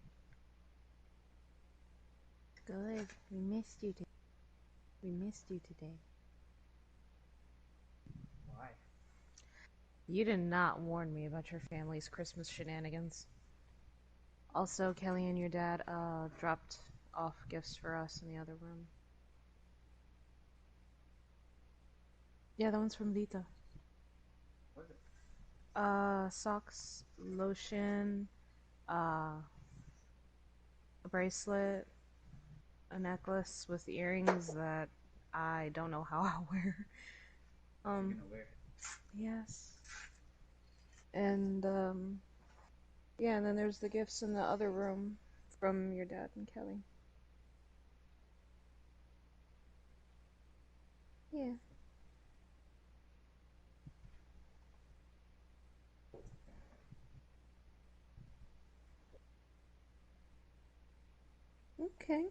Good. We missed you today. We missed you today. Why? You did not warn me about your family's Christmas shenanigans. Also, Kelly and your dad dropped off gifts for us in the other room. Yeah, that one's from Vita. What is it? Socks, lotion, a bracelet, a necklace with earrings that I don't know how I'll wear. You're gonna wear it. Yes. And yeah, and then there's the gifts in the other room from your dad and Kelly. Yeah. Okay.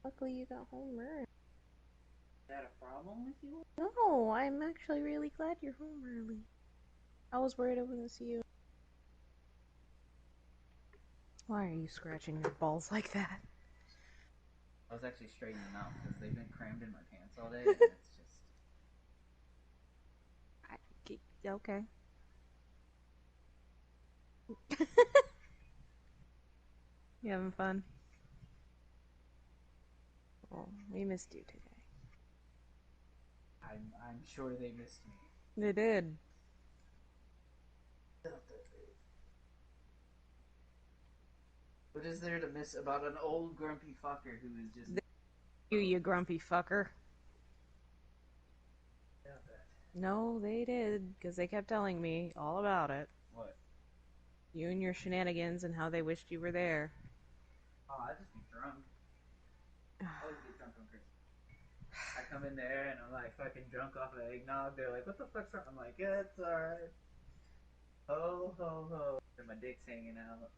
Luckily you got home early. Is that a problem with you? No, I'm actually really glad you're home early. I was worried I wouldn't see you. Why are you scratching your balls like that? I was actually straightening them out because they've been crammed in my pants all day, and it's just... Okay. You having fun? Well, we missed you today. I'm sure they missed me. They did. What is there to miss about an old grumpy fucker who is just... You grumpy fucker. Yeah, that. No, they did, because they kept telling me all about it. What? You and your shenanigans and how they wished you were there. Oh, I'd just be drunk. I always get drunk on Christmas. I come in there and I'm like fucking drunk off of eggnog. They're like, what the fuck's wrong? I'm like, yeah, it's alright. Ho, ho, ho. And my dick's hanging out.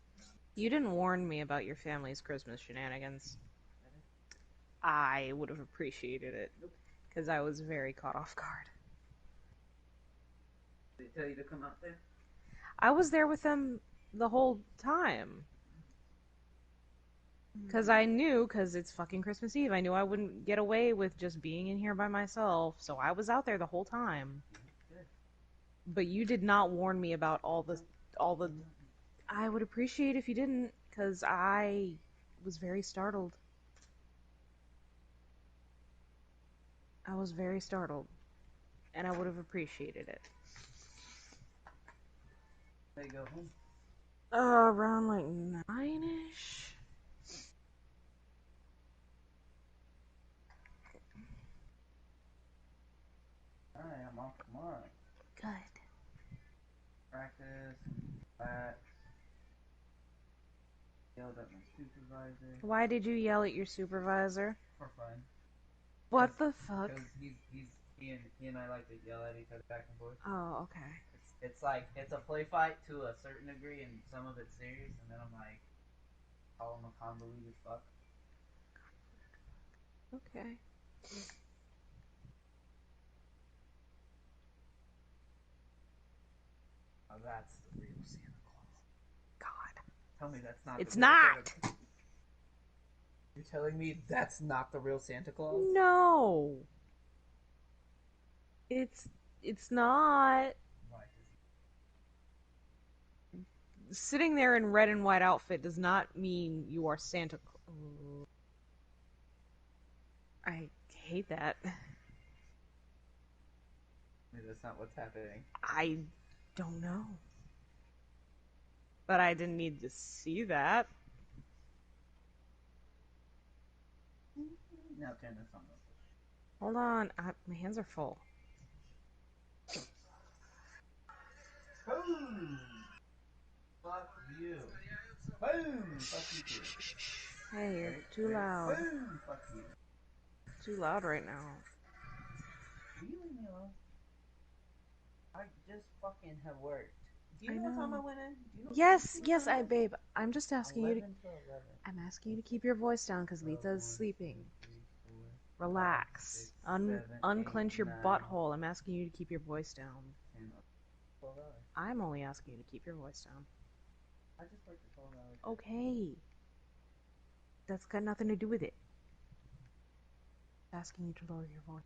You didn't warn me about your family's Christmas shenanigans. I would have appreciated it. Because I was very caught off guard. Did they tell you to come out there? I was there with them the whole time. Because I knew, because it's fucking Christmas Eve, I knew I wouldn't get away with just being in here by myself, so I was out there the whole time. But you did not warn me about all the... I would appreciate if you didn't, because I was very startled. I was very startled. And I would have appreciated it. They go home. Around like 9-ish? Alright, I'm off tomorrow. Good. Practice, relax. Yelled at my supervisor. Why did you yell at your supervisor? For fun. What the fuck? Because he and I like to yell at each other back and forth. Oh, okay. It's like, it's a play fight to a certain degree, and some of it's serious, and then I'm like, call him a convoluted fuck. Okay. Oh, that's the real Santa Claus. God. Tell me that's not It's the real not! Santa Claus. You're telling me that's not the real Santa Claus? No! It's not. Why? Sitting there in red and white outfit does not mean you are Santa Claus. I hate that. Maybe that's not what's happening. I don't know. But I didn't need to see that. Now turn this on. Hold on. My hands are full. Boom! Fuck you. Boom! Fuck you too. Hey, you're too loud. Boom! Fuck you. Too loud right now. Will you leave me alone? I just fucking have worked. Do you I know what time know. I went in? Do you know Yes, babe. I'm just asking you to. 11 to 11. I'm asking you to keep your voice down because Letha's sleeping. Relax. Unclench your butthole. I'm asking you to keep your voice down. 12 hours. I'm only asking you to keep your voice down. I just like the phone hours. Okay. That's got nothing to do with it. Asking you to lower your voice.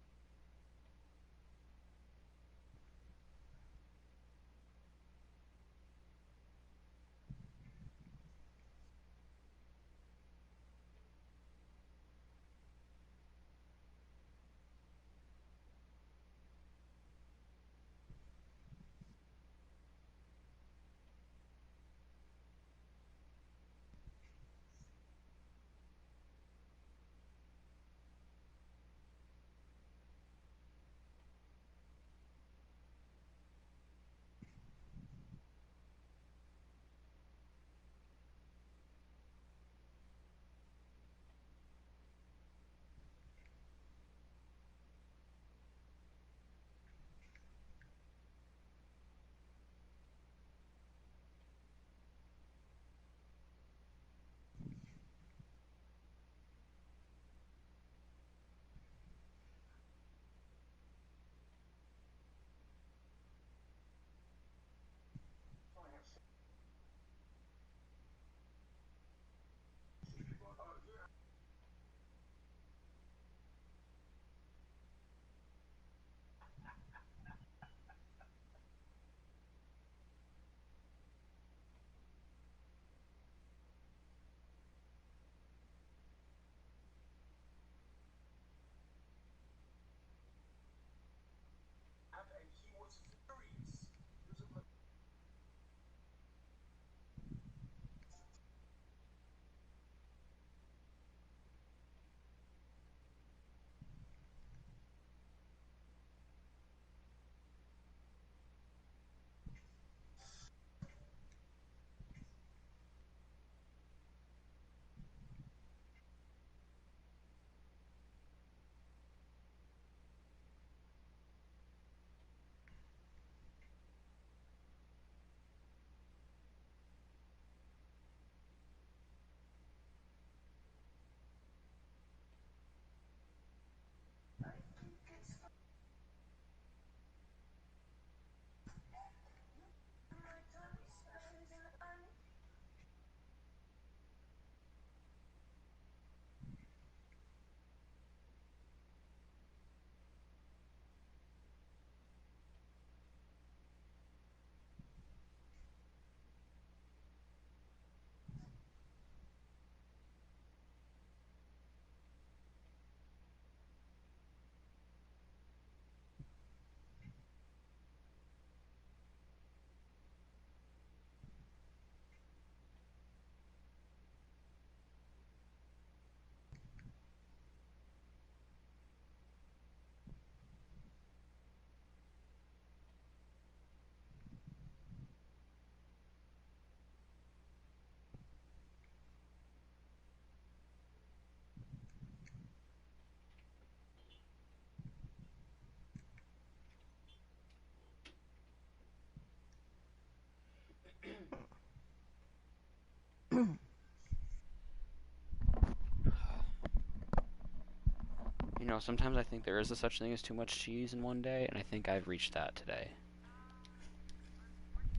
You know, sometimes I think there is a such thing as too much cheese in one day, and I think I've reached that today.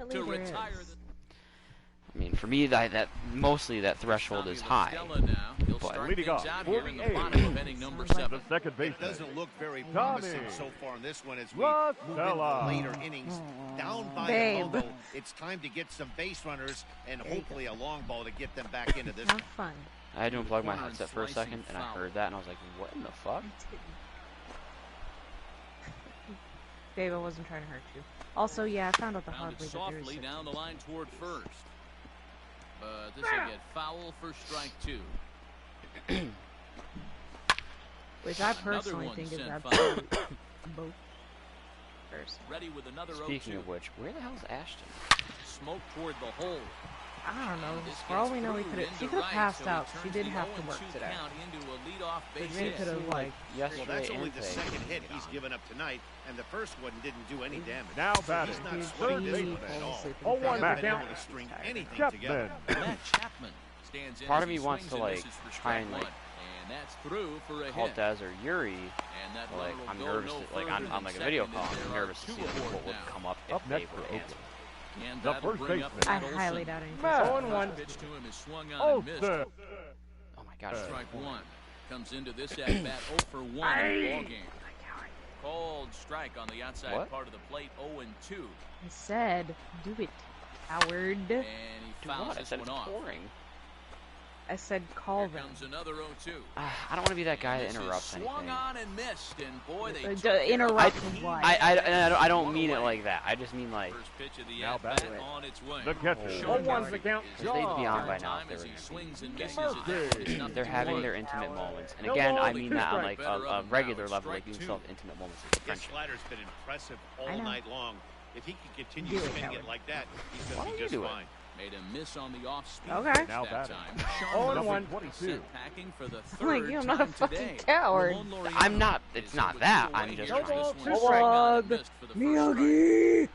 To retire the I mean, for me, that mostly that threshold is high. But leading off, The second baseman. It doesn't look very promising so far in this one as we move into the later innings. Down by a logo, it's time to get some base runners and hopefully a long ball to get them back into this. Have fun. I had to unplug my headset for a second, and I heard that, and I was like, what in the fuck? Dave, I wasn't trying to hurt you. Also, yeah, I found out the hard way that there is softly such down the line toward first. But this will get foul for strike 2. Which I personally think is absolutely both. Ready with another Speaking of which, where the hell is Ashton? Smoke toward the hole. I don't know. For all we know, she could have passed out. She did have to work today. She could have, like, Well, that's only the second hit he's given up tonight, and the first one didn't do any damage. Now batting, He's not third sweating this baseman. one at all. 0-1 Haven't been count. able to string anything together. Chapman. Matt Chapman stands in Part as of me he wants swings to, and like, misses for try strike and, like, one. And that's through for a call hit. Dez or Yuri, And that like, runner will I'm go nervous no to, like, further on than like a second video as call, there I'm are nervous to two see like, aboard what would now. come up Up if they next would for answer. And The that'll first bring up baseman. I Matt highly Olson. doubt anything. Matt. 0-1. Pitch to him is swung on Oh, and missed. sir. Oh my God. Strike one. Comes into this at bat 0 for 1 in the ball game. Called strike on the outside What? part of the plate, 0-2. I said, do it, coward. And he Do fouls what? I this said one it's off. pouring. I said, call Here them. comes another 0-2. I don't want to be that guy that This is interrupts anything. swung on and missed, and boy, they took Interrupt care of it. what? I don't mean it like that. I just mean like First pitch of the Now at-bat batting. on its way. The catcher. Sean 0-1's Murphy the count. is They'd be the on third by now time if they as were he gonna swings and be misses. Murphy. It's nothing they're having more. their intimate moments. And No again, ball, I the mean two that on strike. like a regular level, like you Strike still two. have intimate moments with His friendship. slider's been impressive I all know. night long. If he can continue Do it, spinning Howard. it like that, he's Why going to don't be you just do it? fine. Made a miss on the off-speed Okay. pitch Now that batting. time. Oh, Sean and one. Murphy 22. sent packing for the I'm third like, I'm not a time fucking today. coward. Ramon Laureano I'm not. is It's able not to that. get away I'm just here trying as to. this Two one strike. swung on and Slug. missed for the first strike. Miyagi!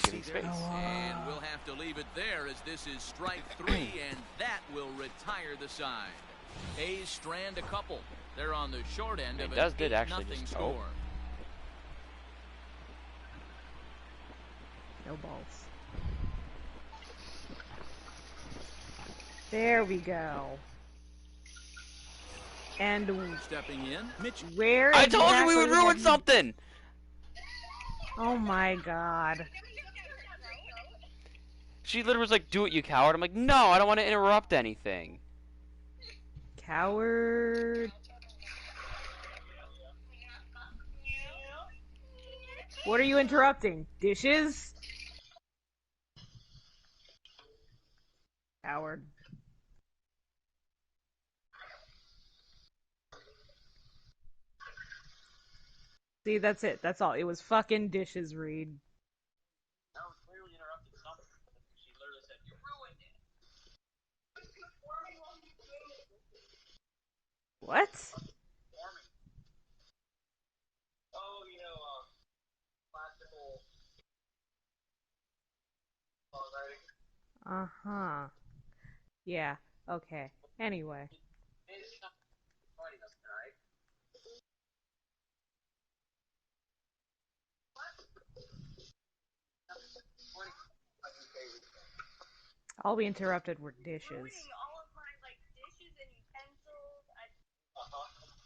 Getting space. And we'll have to leave it there as this is strike 3, and that will retire the side. A's strand a couple. They're on the short end of an did actually 8-0 just- score. No balls. There we go. And Stepping in, Mitch. where I told you we would exactly ruin have you- something. Oh my god. She literally was like, "Do it, you coward." I'm like, "No, I don't want to interrupt anything." Coward. What are you interrupting? Dishes? Coward. See, that's it. That's all. It was fucking dishes, Reed. I was clearly interrupting something. She literally said, "You ruined it." What? Warming. Oh, classical songwriting. Uh-huh. Yeah. Okay. Anyway. It's not funny, that's right. All we interrupted were dishes. all of my dishes and utensils.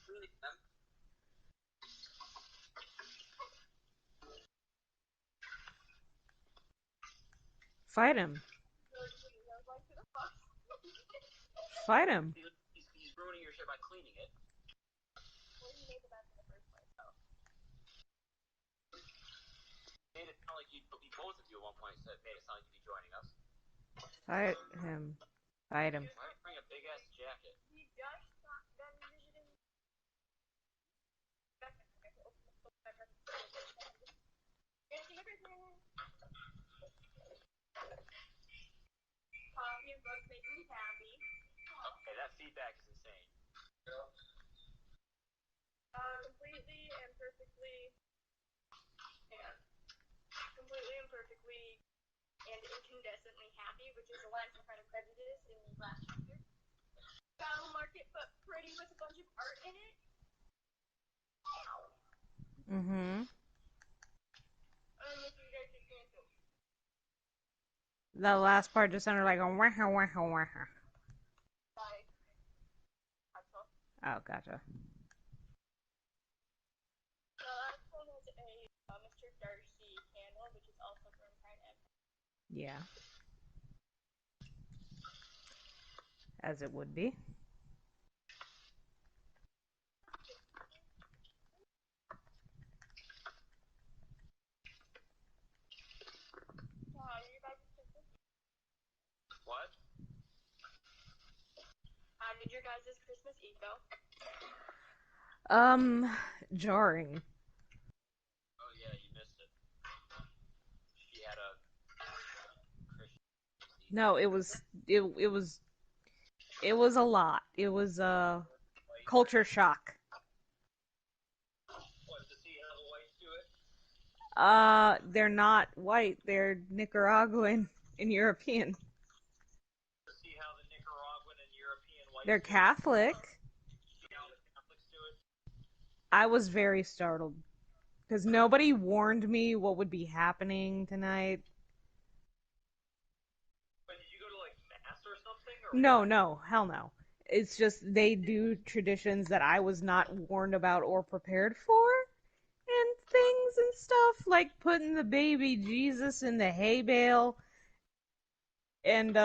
Really, Fight him. Fight him. he's ruining your shit by cleaning it. Made it sound like both of you at one point made it sound like you'd be joining us. Fight him. Fight him. Why bring a big ass jacket? We just got done visiting. Coffee and books make me happy. Okay, that feedback is insane. Completely and perfectly. And completely and perfectly and incandescently happy, which is a line from Pride and Prejudice in the last chapter. Battle market, but pretty with a bunch of art in it. Mm-hmm. I don't know if you guys can cancel. The last part just sounded like a waha waha waha. Bye. That's all. Oh, gotcha. The last one was a Mr. Darcy candle, which is also from Pride and Yeah. As it would be. you guys' Christmas? What? How did your guys' Christmas Eve go? Jarring. Oh yeah, you missed it. She had a Christian. No, it was a lot. It was culture shock. What, to see how the whites do it? They're not white. They're Nicaraguan and European. To see how the Nicaraguan and European whites They're do it? Catholic. See how the Catholics do it? I was very startled because nobody warned me what would be happening tonight. No, hell no. It's just they do traditions that I was not warned about or prepared for, and things and stuff like putting the baby Jesus in the hay bale and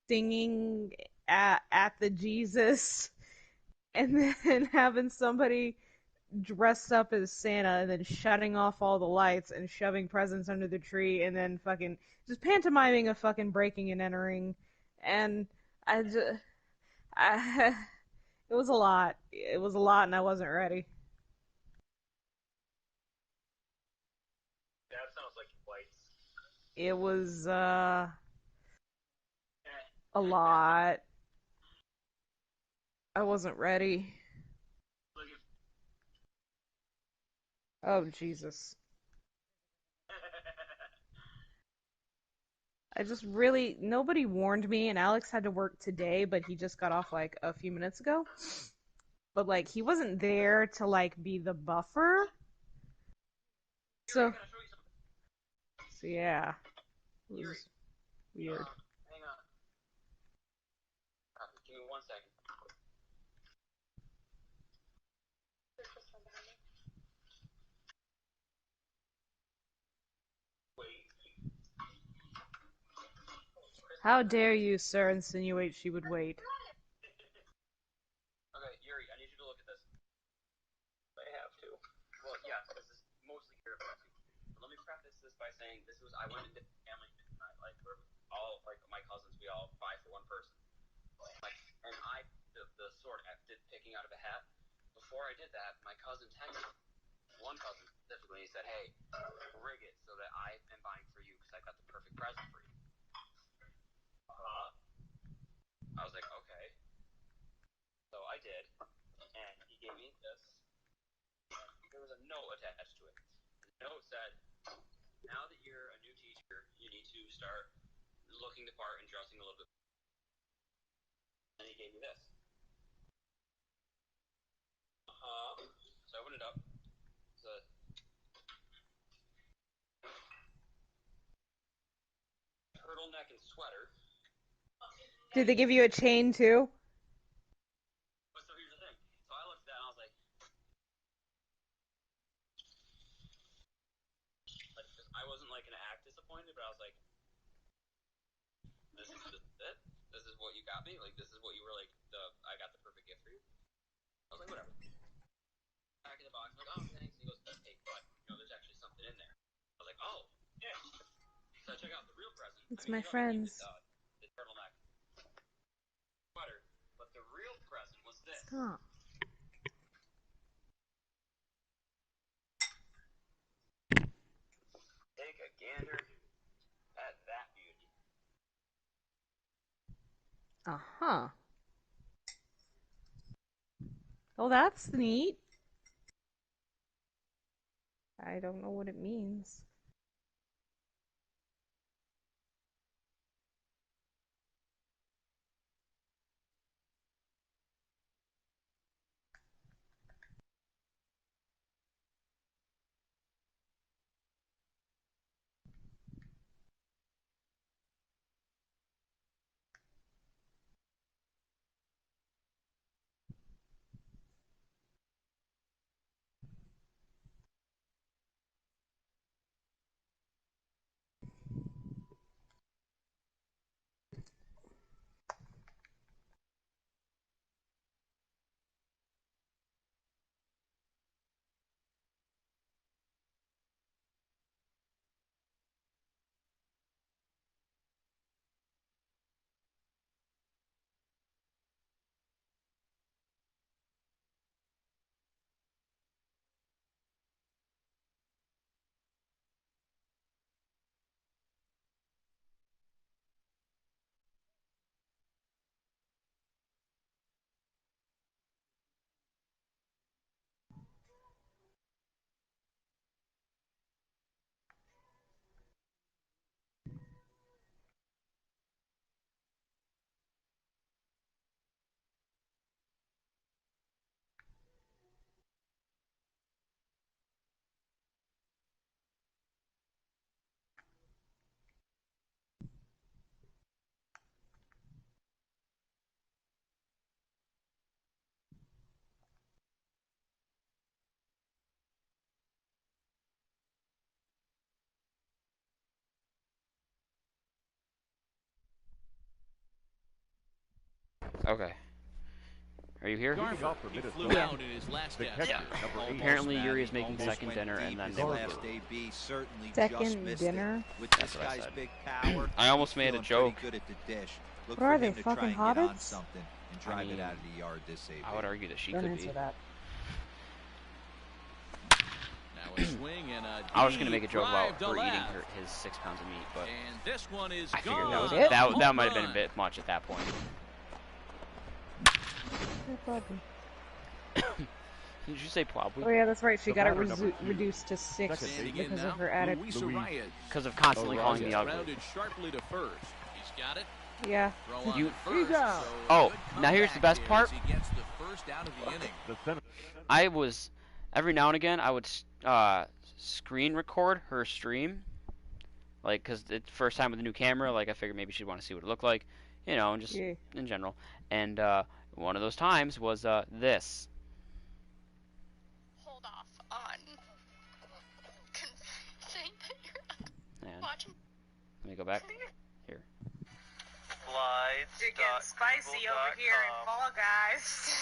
singing at the Jesus, and then having somebody dressed up as Santa and then shutting off all the lights and shoving presents under the tree and then fucking just pantomiming a fucking breaking and entering. And I just, I, it was a lot. It was a lot, and I wasn't ready. That sounds like whites. It was a lot. I wasn't ready. Oh Jesus. I just really nobody warned me, and Alex had to work today, but he just got off like a few minutes ago. But like he wasn't there to like be the buffer. So yeah. It was weird. Hang on. Give me 1 second. How dare you, sir, insinuate she would wait? Okay, Yuri, I need you to look at this. I have to. Well, yes, this is mostly here to you. But let me preface this by saying I went into family tonight, like we're all like my cousins, we all buy for one person. Like, and the sort of did picking out of a hat. Before I did that, my cousin texted me. One cousin specifically, he said, "Hey, rig it so that I am buying for you because I got the perfect present for you." I was like, okay. So I did, and he gave me this. There was a note attached to it. The note said, "Now that you're a new teacher, you need to start looking the part and dressing a little bit." And he gave me this. So I opened it up. It's a turtleneck and sweater. Did they give you a chain too? But so here's the thing. So I looked at that and I was like, I wasn't like gonna act disappointed, but I was like, this is it. This is what you got me. Like this is what you were like. I got the perfect gift for you. I was like, whatever. Back in the box, I'm like, oh thanks. And he goes, hey, but there's actually something in there. I was like, oh yeah. So I check out the real present. It's my friends. The turtleneck sweater, but the real present was this. Stop. Take a gander at that beauty. Uh-huh. Oh, that's neat. I don't know what it means. Okay. Are you here? He flew out in his last The at catcher, bat. number 8. Apparently Yuri is making Almost second went dinner, and deep. then His they were. last AB certainly Second just missed dinner? it. With That's this what I guy's said. big power, I almost he's made a feeling joke. pretty good at the dish. Look What for are him they, to try fucking and get on hobbits? something and drive it out of the yard this AB. I would argue that she Don't could answer be. that. Now a swing and a I was gonna make a joke about drive to her eating left. his 6 pounds of meat, but And this one is I figured gone. that was It? that might have Home been a run. bit much at that point. No problem. Did you say probably? Oh yeah, that's right. She The got it batter, number 2. reduced to 6 Second Standing base. in because now, of her attitude. Luis Luis. Arias. Because of constantly Oh, calling me Arias. ugly. Rounded sharply to first. He's got it. Yeah. Throw on You- to first. go. So Oh, good now here's the comeback best there part. as He gets the first out of the inning. The center. I was every now and again I would screen record her stream, like because it's the first time with a new camera. Like I figured maybe she'd want to see what it looked like, you know, and just Yeah. in general. And one of those times was this. Hold off on saying that you're And watching. let me go back here. Slides. You're getting spicy over here in Fall Guys.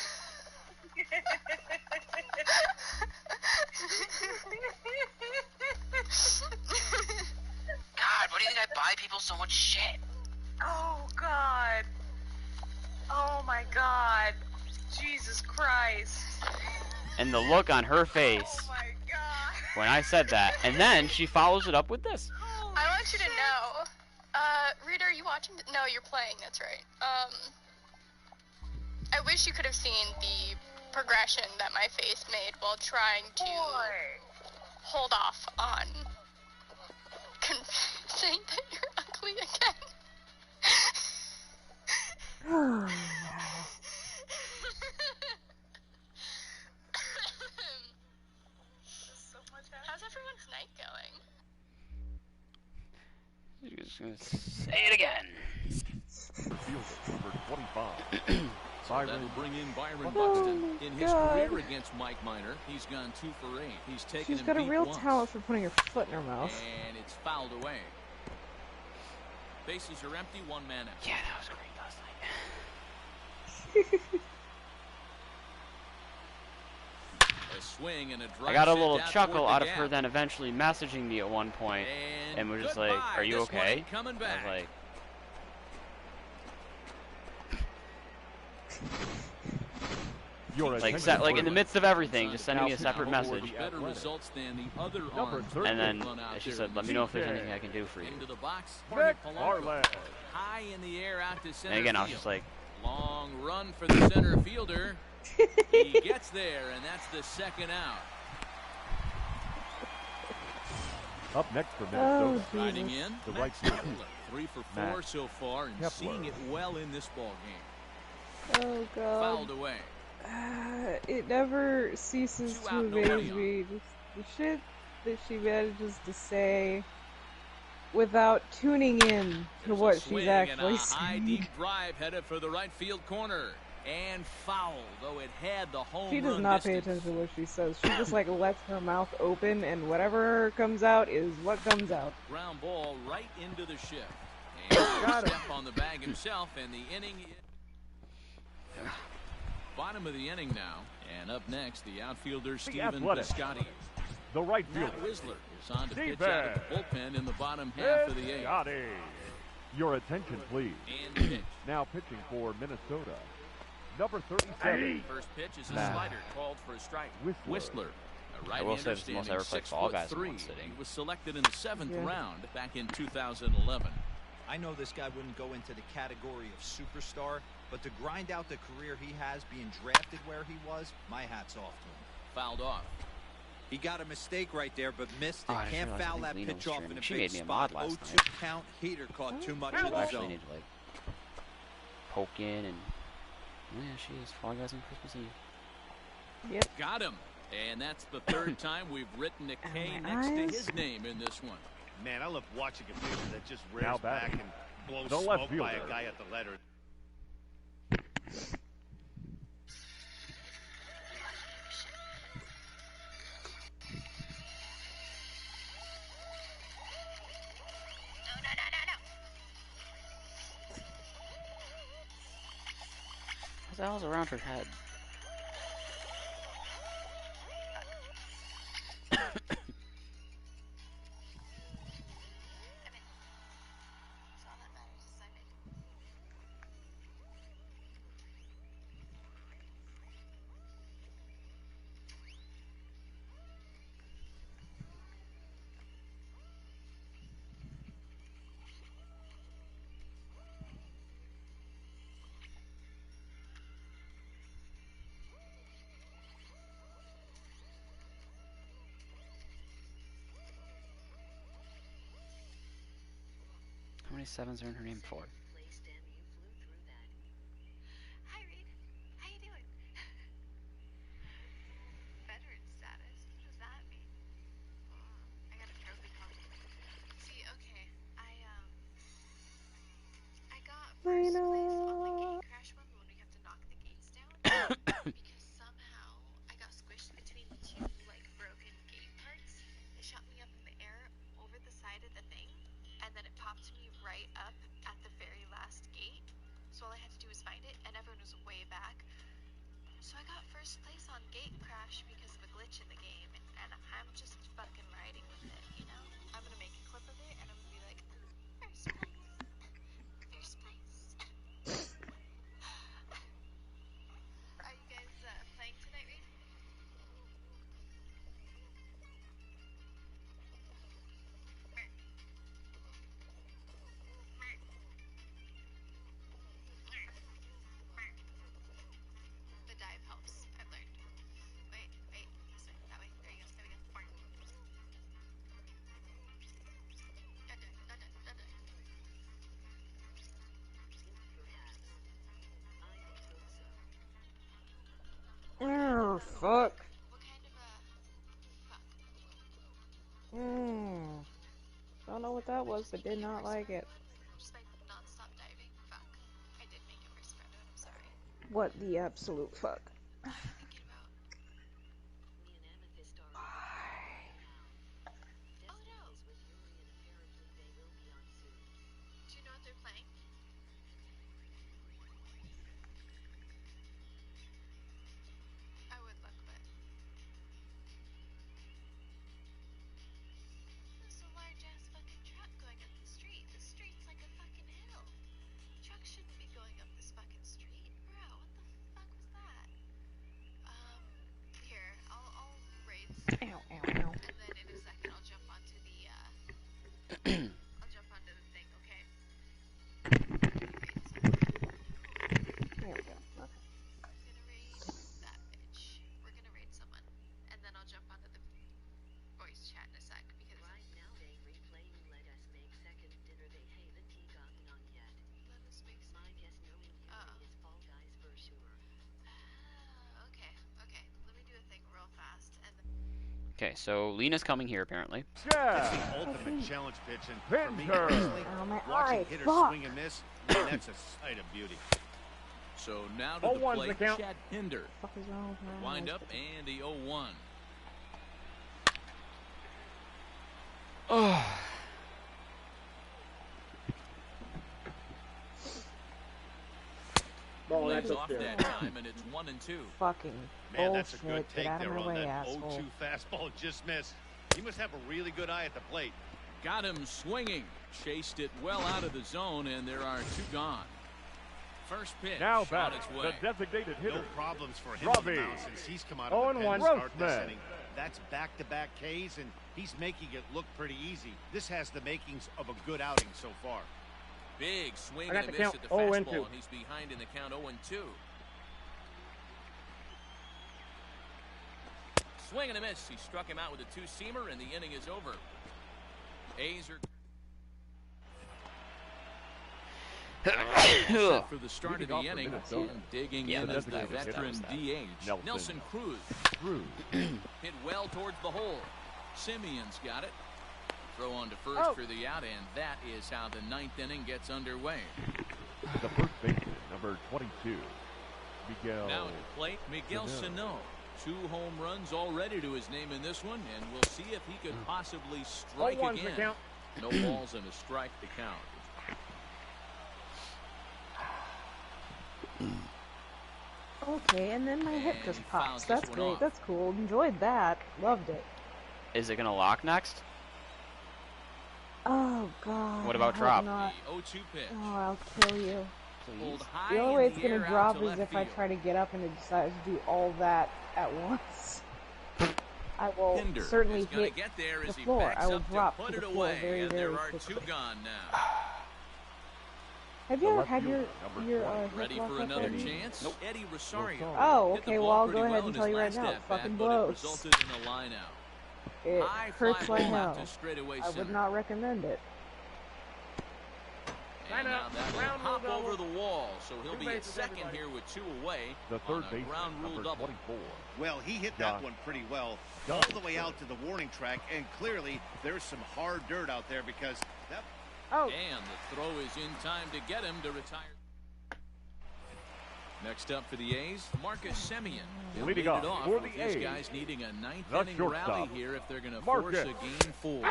God, what do you think I buy people so much shit? Oh, God. Oh, my God. Jesus Christ. And the look on her face Oh, my God. when I said that, and then she follows it up with this. I want you to know. Reader, are you watching? No, you're playing. That's right. I wish you could have seen the progression that my face made while trying to hold off on saying that you're ugly again. How's everyone's night going? She's just gonna say it again. Fielder, number 25. That'll bring in Byron Oh Buxton. my In his God. career against Mike Minor, he's gone 2 for 8. He's taken She's him got a deep real once. talent for putting her foot in her mouth. And it's fouled away. Bases are empty, 1 man out. Yeah, that was great last night. A swing and a drive I got a sent little out chuckle toward the out of gap. her then eventually messaging me at one point, and was just like, goodbye. "Are you This one okay?" ain't coming I back. was like, Your like, attention, like in the please. midst of everything, just sending me a Now separate pitching for message, the Better Athletic. results than the other Number arms. 13. and then Run out she there said, in "Let the me know if there's PK. anything I can do for you." Into the box. Nick Polanco. Arlen. High in the air out to center And again, I was field. just like, Long run for the center fielder. He gets there, and that's the second out. Up next for Oh, Minnesota. Riding Jesus. in, The Max right fielder. Kepler. 3 for 4 Max so far, and Kepler. seeing it well in this ball game. Oh, God. Fouled away. It never ceases 2 to out, nobody amaze on. me. Just the shit that she manages to say without tuning in to There's what a she's swing actually and a high saying. deep drive headed for the right field corner. And foul, though it had the home She does run not pay distance. attention to what she says. She just like lets her mouth open, and whatever comes out is what comes out. Ground ball right into the shift. And a step on the bag himself, and the inning. Bottom of the inning now. And up next, the outfielder Steven Athletic. Piscotty. The right Matt fielder. Wisler is on to pitch Steven out of the bullpen in the bottom half of the eighth. Piscotty. Your attention, please. And the pitch. Now pitching for Minnesota. Number 37. First pitch is a Nah. slider called for a strike. Whistler. A I will say right-hander this is the most I standing ever played 6 Fall foot Guys in 3. one sitting. He was selected in the 7th Yeah. round back in 2011. I know this guy wouldn't go into the category of superstar, but to grind out the career he has being drafted where he was, my hat's off to him. Fouled off. He got a mistake right there, but missed it. Oh, I just Can't realized foul I that think Lena pitch was off in streaming. a She big made me a spot. mod last 0-2 night. count. Heater caught too much I in the actually zone. need to like poke in and yeah, she is Fall Guys on Christmas Eve. Got him. And that's the third time we've written a K Oh, my next to eyes. his name in this one. Man, I love watching a pitcher that just Now rears back batting. and blows The left smoke by a fielder. guy at the letter. the hell's around her head? How many sevens are in her name for? Hi, Reed. How you doing? Veteran status? What does that mean? I got a trophy called. See, okay, I got first place on the gate crash one when we have to knock the gates down because somehow I got squished between two like broken gate parts. They shot me up in the air over the side of the thing, and then it popped me right up at the very last gate. So all I had to do was find it, and everyone was way back. So I got first place on gate crash because of a glitch in the game, and I'm just fucking riding with it, you know? I'm gonna make a clip of it, and I'm gonna be like, first place. First place. Are you guys playing tonight, Reed? The dive helps, I've learned. Wait, this way, that way, there you go, there we go. Oh, fuck. What kind of fuck? Don't know what that was, but did not like it. Just by non-stop diving? Fuck. I did make it first friend, I'm sorry. What the absolute fuck? Thinking about... Oh no! Do you know what they're playing? I would look, but... There's a large-ass fucking truck going up the street. The street's like a fucking hill. Trucks shouldn't be going up this fucking street. Bro, what the fuck was that? Here, I'll raid someone. Ow, ow, ow. And then in a second I'll jump onto the, I'll jump onto the thing, okay? There we go. Okay. I'm gonna raid that bitch. We're gonna raid someone. And then I'll jump onto the voice chat in a sec because right now they replaying Let Us Make Second Dinner. They haven't gotten on yet. Let us make my guess knowing you is Fall Guys for sure. Okay. Let me do a thing real fast and then Okay, so Lena's coming here apparently. It's the ultimate challenge pitch, and for me personally, watching hitters swing and miss, man, that's a sight of beauty. So now to the plate, Chad Pinder. What the fuck is wrong with my Wind up and the 0-1. Oh. Well, that's off that time, and it's 1-2. Fucking Man, that's a good bullshit. take Get out of there my on way, that asshole. 0-2 fastball just missed. He must have a really good eye at the plate. Got him swinging. Chased it well out of the zone, and there are two gone. First pitch Now on back, its the way. designated hitter. No problems for him on the Robbie. mound since he's come out of the pen to 0-1 start this Roastman. inning. That's back-to-back Ks, and he's making it look pretty easy. This has the makings of a good outing so far. Big swing I got and a the miss count, at the 0-2. fastball, and he's behind in the count 0-2. Swing and a miss. He struck him out with a two-seamer, and the inning is over. A's are set for the start of the inning. And digging in is the veteran DH, Nelson Cruz. Hit well towards the hole. Simeon's got it. Throw on to first for the out, and that is how the ninth inning gets underway. The first baseman, number 22, Miguel. Now at the plate, Miguel Sano. 2 home runs already to his name in this one, and we'll see if he could possibly strike again. No balls and a strike to count. Okay, and then my hip And just he pops. fouls this That's one great. off. That's cool. Enjoyed that. Loved it. Is it gonna lock next? Oh God. What about I hope drop? not. The 0-2 pitch. Oh, I'll kill you. Pulled Please. high The only in way the it's gonna air out drop to is left if I field. try to get up and it decides to do all that at once. I will Hinder certainly is gonna hit get there the as he floor. backs I will up to drop put to it the floor away, very, and very there are quickly. two gone now. Have you ever left had fielder, your number 20. hip Ready locked for up another already? chance? Nope. Eddie Rosario. Oh, hit the okay. ball Well, I'll pretty go ahead well and in tell his you right last now, it at-bat, fucking but it blows. resulted in a line out. It High fly hurts like ball out hell. to straightaway I would center. not recommend it. And now that'll hop over the wall, so he'll be at second here with two away. The third on a baseman, ground rule number double. 24. Well, he hit that one pretty well, all the way out to the warning track, and clearly there's some hard dirt out there because that. Oh. And the throw is in time to get him to retire. Next up for the A's, Marcus Semien. He'll Leading lead it off off for with the these A's, guys needing a ninth the inning shortstop, rally here if they're going to force Marcus a game four.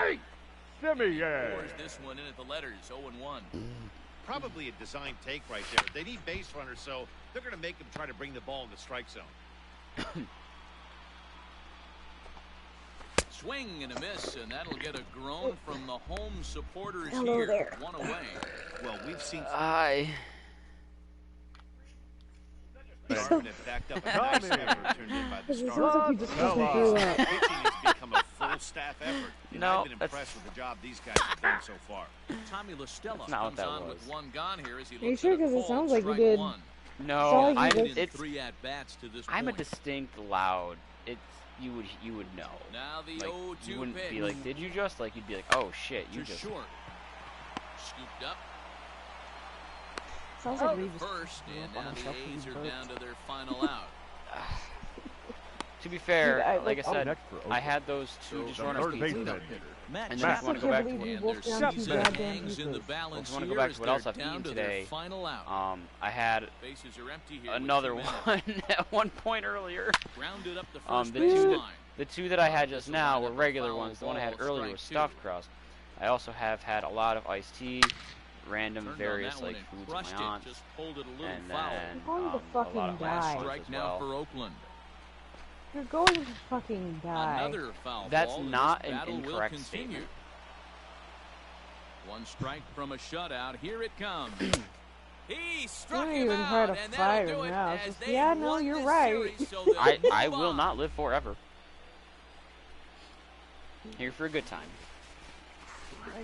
Semien. Pours this one in at the letters, 0-1. Probably a design take right there. They need base runners, so they're going to make them try to bring the ball in the strike zone. Swing and a miss, and that'll get a groan from the home supporters Hello here. there. One away. Well, we've seen. Darwin had backed up a nice effort turned in by the It sounds starter. like you just fucking threw up. Pitching has become a full staff effort, and No, I've been impressed with the job these guys have done so far. Tommy LaStella not what comes that on was. with one gone here as he Are you looks sure? at a 'Cause it called sounds like you strike did. one. No, Sorry, you I'm. did. It's. Three at bats to this I'm a point. distinct loud. It's. You would know. Now the Like, 0-2 you wouldn't pitch. be like, did you just? Like, you'd be like, oh shit, you to just. short. Scooped up. Sounds like we just First, and blew up on now the ourselves A's with are these down birds. to their final out. To be fair, Dude, I- like I like, said, next for I had those two So just the runners third to baseman, clean up. Matt And I then I still want to can't go back believe to we and both their down two season goddamn hangs in the pieces. balance I just wanna go here back as to what else they're I've down eaten to their today. final out. I had Bases are empty here with another 2 minutes. one at one point earlier. Grounded up the first The base two, line. the two that I had just This'll now wind were up a regular foul ones. The one I had ball, earlier strike was two. stuffed crust. I also have had a lot of iced tea, random Turned on various that one like and foods crushed of my it, aunt's, just pulled it a little and foul. then You're going to a fucking lot of my die. aunt's Strike as now well. for Oakland. You're going to fucking die. Another foul That's ball, and not this an battle will incorrect continue. statement. One strike from a shutout. Here it comes. He struck Don't him even try out, to and fight that'll do him it now. as It's just, they've yeah, no, won you're this right. series, so they'll I move will on. not live forever. Here for a good time.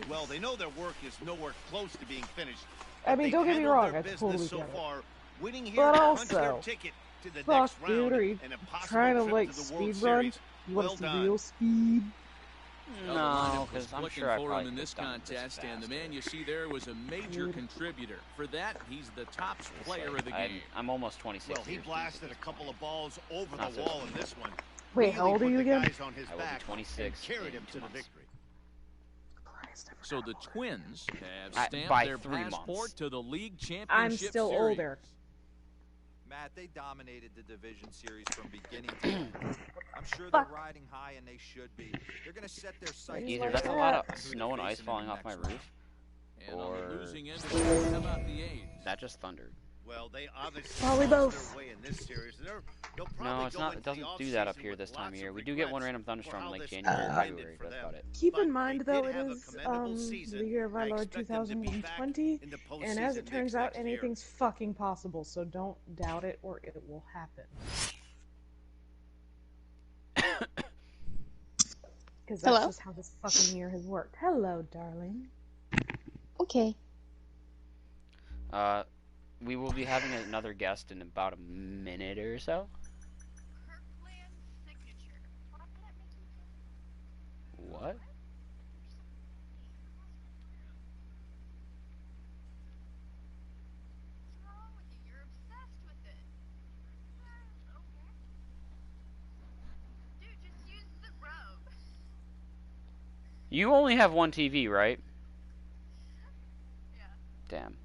Well, they know their work is nowhere close to being finished. I but mean, they've don't get me handled wrong, their I business totally so get it. far, winning here But punch their also, ticket to the fuck, next round dude, are you and a possible trying to trip like to the World speed run? Series. You want Well some done. real speed? Well, the No, lineup was because I'm clicking sure I for probably him in could this have done this contest, and the faster. man you see there was a major contributor. For that, he's the top player of the game. I'm almost 26 Well, he years blasted a couple of balls over Not the so wall soon. in this one. Wait, Really how old are put you the again? guys on his I will be back 26 and carried in him 2 to the months. victory. Christ, I So forgot the about Twins have I- stamped by their 3 months. passport to the league championship I'm still series. older. Matt, they dominated the division series from beginning to end. I'm sure Fuck. they're riding high, and they should be. They're going to set their sights Either on that's a who lot of they're snow and ice facing in falling the off my next roof, And on or the losing end of it, how about the A's? that just thundered. Well, they obviously Probably lost both. their way in this series. They'll No, probably it's go not. It into the doesn't do that up offseason here with this time of lots year. We do get one regrets random for thunderstorm how like this January, season February. ended for That's them. about it. Keep But in mind, they though, did it have a is commendable season. the year of I our Lord expect them to be back 2020, in the and as postseason it turns next out, year. anything's fucking possible. So don't doubt it, or it will happen. Because that's Hello? just how this fucking year has worked. Hello, darling. Okay. We will be having another guest in about a minute or so. What? You only have one TV, right? Yeah. Damn.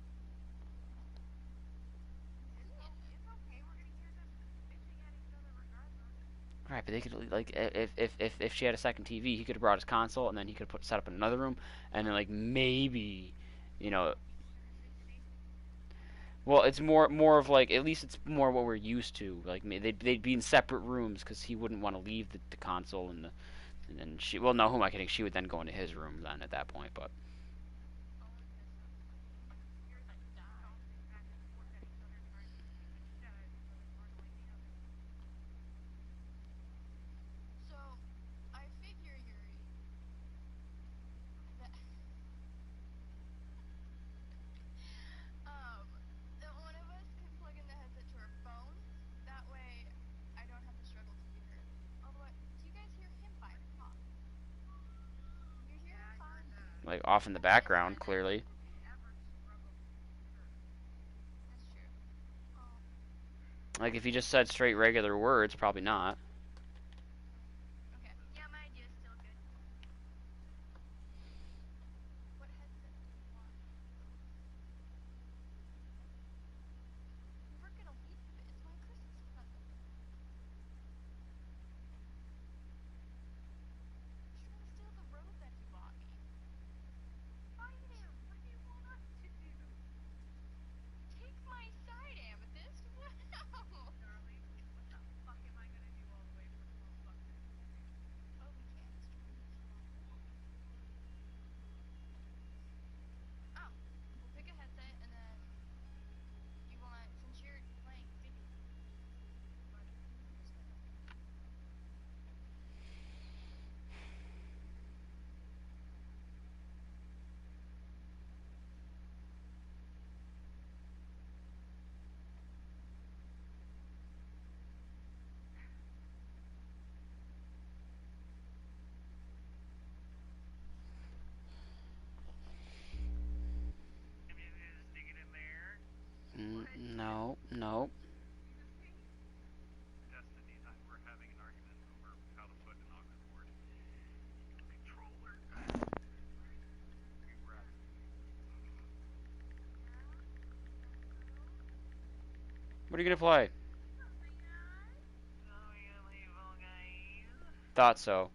Alright, but they could like if she had a second TV, he could have brought his console and then he could have set up in another room and then like maybe, you know. Well, it's more of like, at least it's more what we're used to. Like they'd be in separate rooms because he wouldn't want to leave the console and then she. Well, no, who am I kidding? She would then go into his room then at that point, but. Like off in the background, clearly. Like if he just said straight regular words, probably not. No, no. What are you gonna play? Thought so.